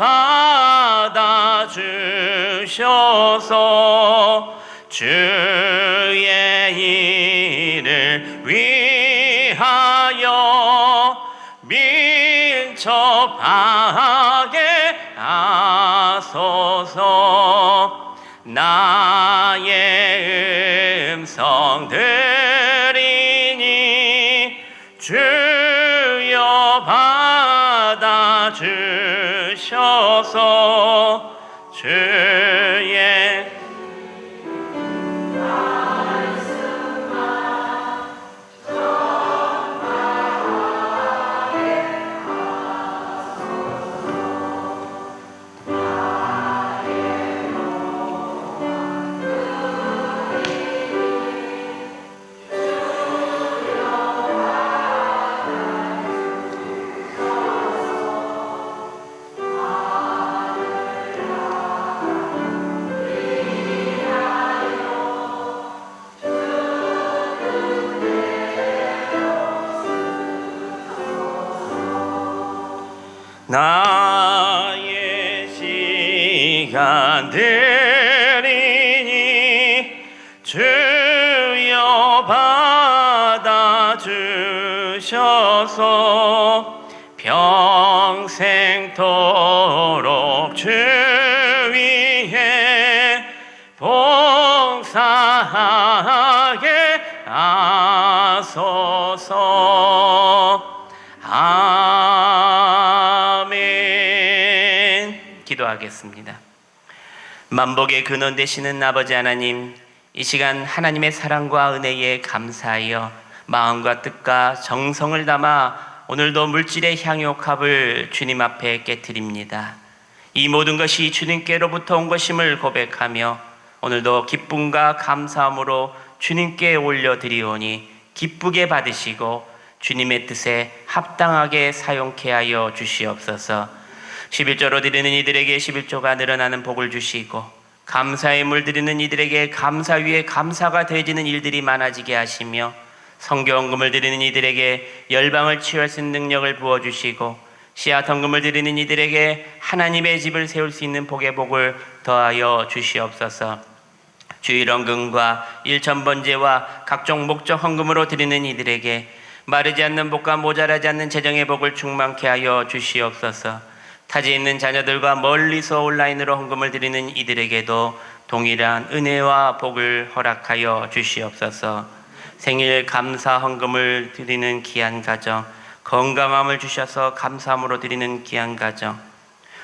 받아주셔서 주의 일을 위하여 민첩하게 하소서. 나의 음성 들이니 주여 받아주셔서 주의 말씀만 나의 시간 되리니 주여 받아주셔서 평생토록 주 위에 봉사하게 하소서. 아멘. 기도하겠습니다. 만복의 근원 되시는 아버지 하나님, 이 시간 하나님의 사랑과 은혜에 감사하여 마음과 뜻과 정성을 담아 오늘도 물질의 향유값을 주님 앞에 깨뜨립니다. 이 모든 것이 주님께로부터 온 것임을 고백하며 오늘도 기쁨과 감사함으로 주님께 올려드리오니 기쁘게 받으시고 주님의 뜻에 합당하게 사용케 하여 주시옵소서. 11조로 드리는 이들에게 11조가 늘어나는 복을 주시고 감사의 물 드리는 이들에게 감사 위에 감사가 더해지는 일들이 많아지게 하시며 성경금을 드리는 이들에게 열방을 치유할 수 있는 능력을 부어주시고 씨앗 헌금을 드리는 이들에게 하나님의 집을 세울 수 있는 복의 복을 더하여 주시옵소서. 주일 헌금과 일천번제와 각종 목적 헌금으로 드리는 이들에게 마르지 않는 복과 모자라지 않는 재정의 복을 충만케 하여 주시옵소서. 타지에 있는 자녀들과 멀리서 온라인으로 헌금을 드리는 이들에게도 동일한 은혜와 복을 허락하여 주시옵소서. 생일 감사 헌금을 드리는 귀한 가정, 건강함을 주셔서 감사함으로 드리는 귀한 가정,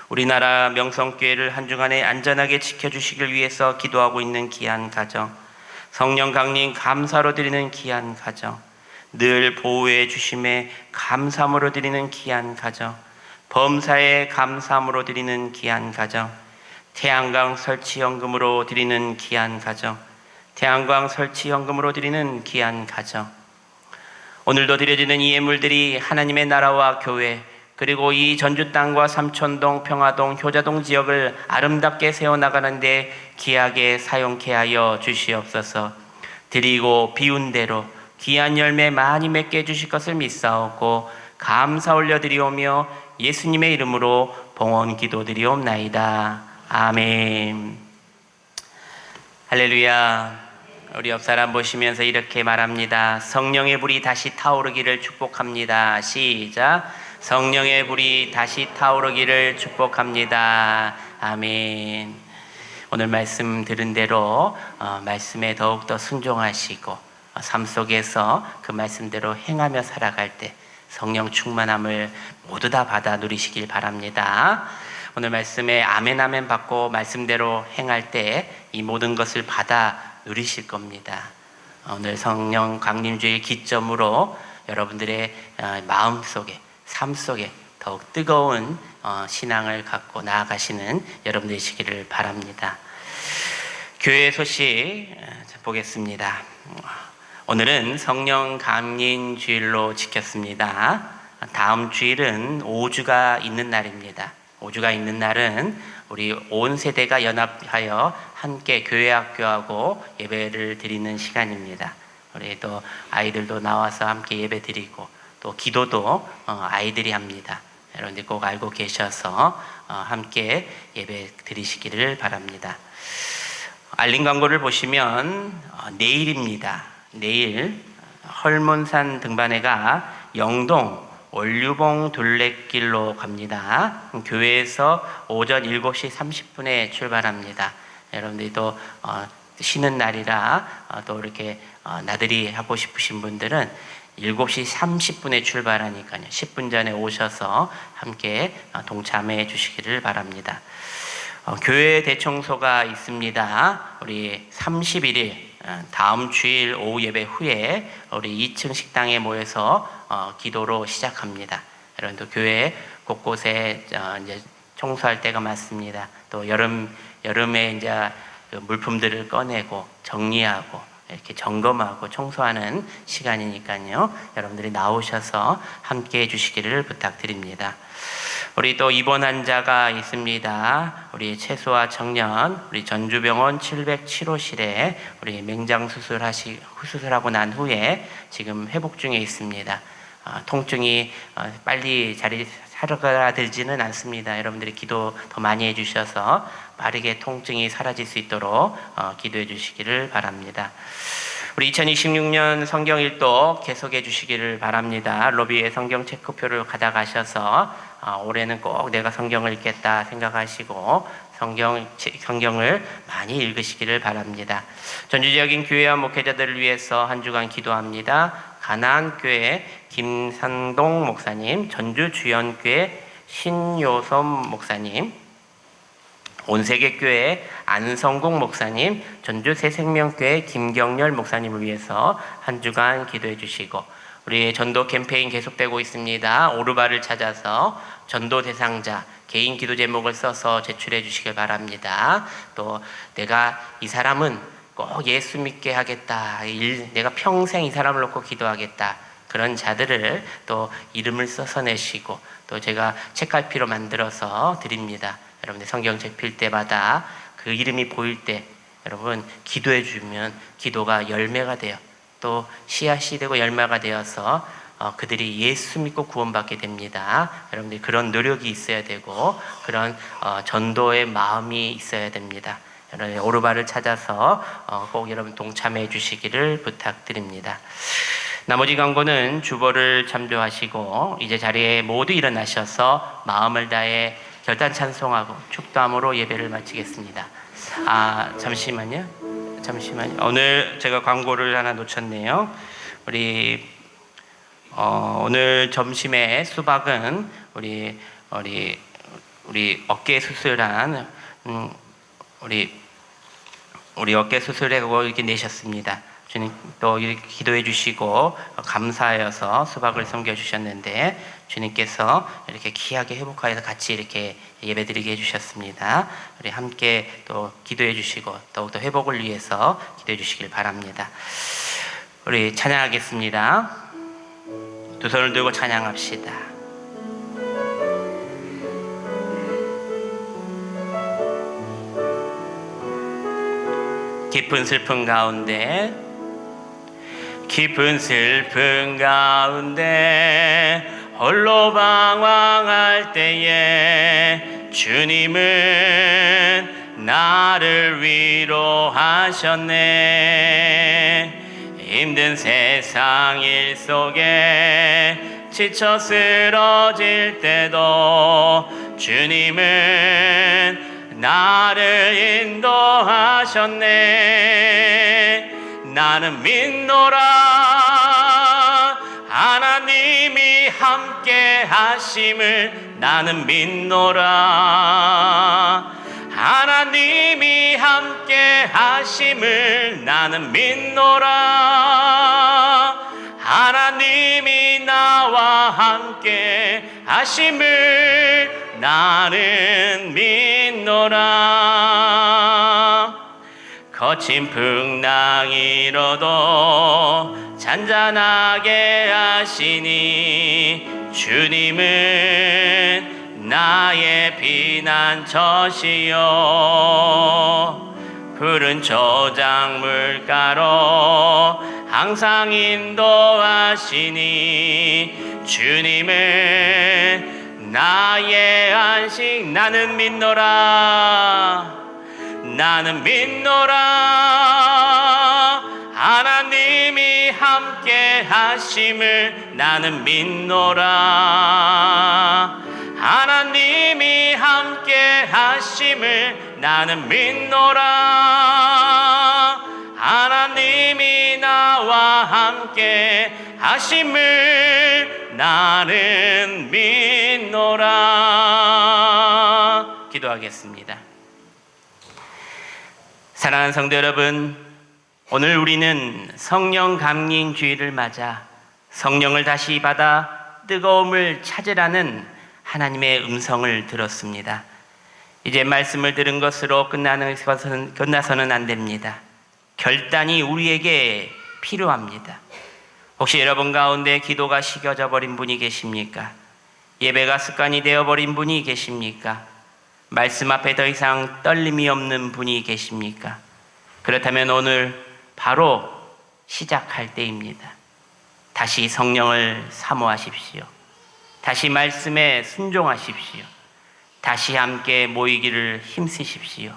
우리나라 명성교회를 한 주간에 안전하게 지켜주시길 위해서 기도하고 있는 귀한 가정, 성령 강림 감사로 드리는 귀한 가정, 늘 보호해 주심에 감사함으로 드리는 귀한 가정, 범사에 감사함으로 드리는 귀한 가정, 태양광 설치 헌금으로 드리는 귀한 가정, 태양광 설치 헌금으로 드리는 귀한 가정, 오늘도 드려지는 이 예물들이 하나님의 나라와 교회 그리고 이 전주 땅과 삼촌동, 평화동, 효자동 지역을 아름답게 세워나가는데 귀하게 사용케 하여 주시옵소서. 드리고 비운 대로 귀한 열매 많이 맺게 해주실 것을 믿사오고 감사 올려드리오며 예수님의 이름으로 봉헌 기도드리옵나이다. 아멘. 할렐루야. 우리 옆 사람 보시면서 이렇게 말합니다. 성령의 불이 다시 타오르기를 축복합니다. 시작. 성령의 불이 다시 타오르기를 축복합니다. 아멘. 오늘 말씀 들은 대로 말씀에 더욱더 순종하시고 삶 속에서 그 말씀대로 행하며 살아갈 때 성령 충만함을 모두 다 받아 누리시길 바랍니다. 오늘 말씀에 아멘 아멘 받고 말씀대로 행할 때 이 모든 것을 받아 누리실 겁니다. 오늘 성령 강림주일 기점으로 여러분들의 마음속에 삶 속에 더욱 뜨거운 신앙을 갖고 나아가시는 여러분들이시기를 바랍니다. 교회 소식 보겠습니다. 오늘은 성령 강림 주일로 지켰습니다. 다음 주일은 5주가 있는 날입니다. 5주가 있는 날은 우리 온 세대가 연합하여 함께 교회 학교하고 예배를 드리는 시간입니다. 우리 또 아이들도 나와서 함께 예배 드리고 또 기도도 아이들이 합니다. 여러분들 꼭 알고 계셔서 함께 예배 드리시기를 바랍니다. 알림 광고를 보시면 내일입니다. 내일 헐몬산 등반회가 영동 올류봉 둘레길로 갑니다. 교회에서 오전 7시 30분에 출발합니다. 여러분들이 또 쉬는 날이라 또 이렇게 나들이 하고 싶으신 분들은 7시 30분에 출발하니까요. 10분 전에 오셔서 함께 동참해 주시기를 바랍니다. 교회 대청소가 있습니다. 우리 31일 다음 주일 오후 예배 후에 우리 2층 식당에 모여서 기도로 시작합니다. 여러분도 교회 곳곳에 이제 청소할 때가 많습니다. 또 여름에 이제 물품들을 꺼내고 정리하고 이렇게 점검하고 청소하는 시간이니까요. 여러분들이 나오셔서 함께 해주시기를 부탁드립니다. 우리 또 입원 환자가 있습니다. 우리 채소와 청년, 우리 전주병원 707호실에 우리 맹장 수술하고 난 후에 지금 회복 중에 있습니다. 통증이 빨리 사라들지는 않습니다. 여러분들이 기도 더 많이 해주셔서 빠르게 통증이 사라질 수 있도록 기도해 주시기를 바랍니다. 우리 2026년 성경 읽도 계속해 주시기를 바랍니다. 로비에 성경 체크표를 가져가셔서 올해는 꼭 내가 성경을 읽겠다 생각하시고 성경을 많이 읽으시기를 바랍니다. 전주 지역인 교회와 목회자들을 위해서 한 주간 기도합니다. 가나안교회 김산동 목사님, 전주 주연교회 신요섬 목사님, 온세계교회 안성국 목사님, 전주 새생명교회 김경렬 목사님을 위해서 한 주간 기도해 주시고, 우리 전도 캠페인 계속되고 있습니다. 오르바를 찾아서 전도 대상자 개인 기도 제목을 써서 제출해 주시길 바랍니다. 또 내가 이 사람은 꼭 예수 믿게 하겠다, 내가 평생 이 사람을 놓고 기도하겠다, 그런 자들을 또 이름을 써서 내시고, 또 제가 책갈피로 만들어서 드립니다. 여러분들 성경책 필 때마다 그 이름이 보일 때 여러분 기도해 주면 기도가 열매가 돼요. 또 씨앗이 되고 열매가 되어서 그들이 예수 믿고 구원받게 됩니다. 여러분들 그런 노력이 있어야 되고 그런 전도의 마음이 있어야 됩니다. 여러분 오르바를 찾아서 꼭 여러분 동참해 주시기를 부탁드립니다. 나머지 광고는 주보를 참조하시고 이제 자리에 모두 일어나셔서 마음을 다해 결단 찬송하고 축도함으로 예배를 마치겠습니다. 잠시만요. 오늘 제가 광고를 하나 놓쳤네요. 우리 오늘 점심에 수박은 우리 어깨 수술한 우리 어깨 수술하고 이렇게 내셨습니다. 주님 또 이렇게 기도해 주시고 감사하여서 수박을 섬겨 주셨는데 주님께서 이렇게 귀하게 회복하여서 같이 이렇게 예배드리게 해주셨습니다. 우리 함께 또 기도해 주시고 더욱더 회복을 위해서 기도해 주시길 바랍니다. 우리 찬양하겠습니다. 두 손을 들고 찬양합시다. 깊은 슬픔 가운데 홀로 방황할 때에 주님은 나를 위로하셨네. 힘든 세상 일 속에 지쳐 쓰러질 때도 주님은 나를 인도하셨네. 나는 믿노라 하나님이 함께 하심을. 나는 믿노라 하나님이 함께 하심을. 나는 믿노라 하나님이 나와 함께 하심을. 나는 믿노라. 거친 풍랑이로도 잔잔하게 하시니 주님은 나의 피난처시요. 푸른 저장물가로 항상 인도하시니 주님은 나의 안식. 나는 믿노라 하나님이 함께 하심을. 나는 믿노라 하나님이 함께 하심을. 나는 믿노라 하나님이 나와 함께 하심을. 나는 믿노라. 기도하겠습니다. 사랑하는 성도 여러분, 오늘 우리는 성령 감림 주일을 맞아 성령을 다시 받아 뜨거움을 찾으라는 하나님의 음성을 들었습니다. 이제 말씀을 들은 것으로 끝나서는 안 됩니다. 결단이 우리에게 필요합니다. 혹시 여러분 가운데 기도가 식어져 버린 분이 계십니까? 예배가 습관이 되어버린 분이 계십니까? 말씀 앞에 더 이상 떨림이 없는 분이 계십니까? 그렇다면 오늘 바로 시작할 때입니다. 다시 성령을 사모하십시오. 다시 말씀에 순종하십시오. 다시 함께 모이기를 힘쓰십시오.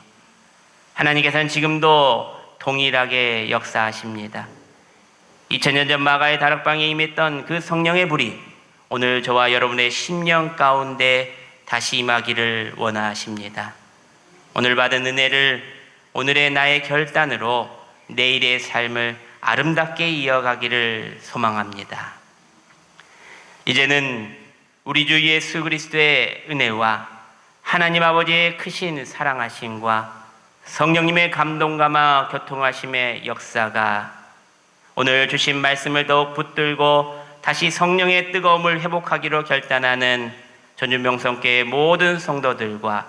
하나님께서는 지금도 동일하게 역사하십니다. 2000년 전 마가의 다락방에 임했던 그 성령의 불이 오늘 저와 여러분의 심령 가운데 다시 임하기를 원하십니다. 오늘 받은 은혜를 오늘의 나의 결단으로 내일의 삶을 아름답게 이어가기를 소망합니다. 이제는 우리 주 예수 그리스도의 은혜와 하나님 아버지의 크신 사랑하심과 성령님의 감동감화 교통하심의 역사가 오늘 주신 말씀을 더욱 붙들고 다시 성령의 뜨거움을 회복하기로 결단하는 전주명성교회 모든 성도들과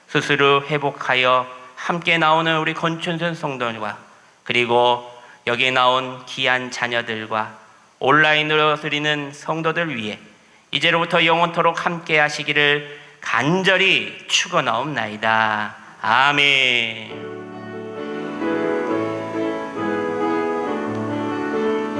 스스로 회복하여 함께 나오는 우리 권춘선 성도들과 그리고 여기에 나온 귀한 자녀들과 온라인으로 드리는 성도들 위해 이제로부터 영원토록 함께 하시기를 간절히 축원하옵나이다. 아멘.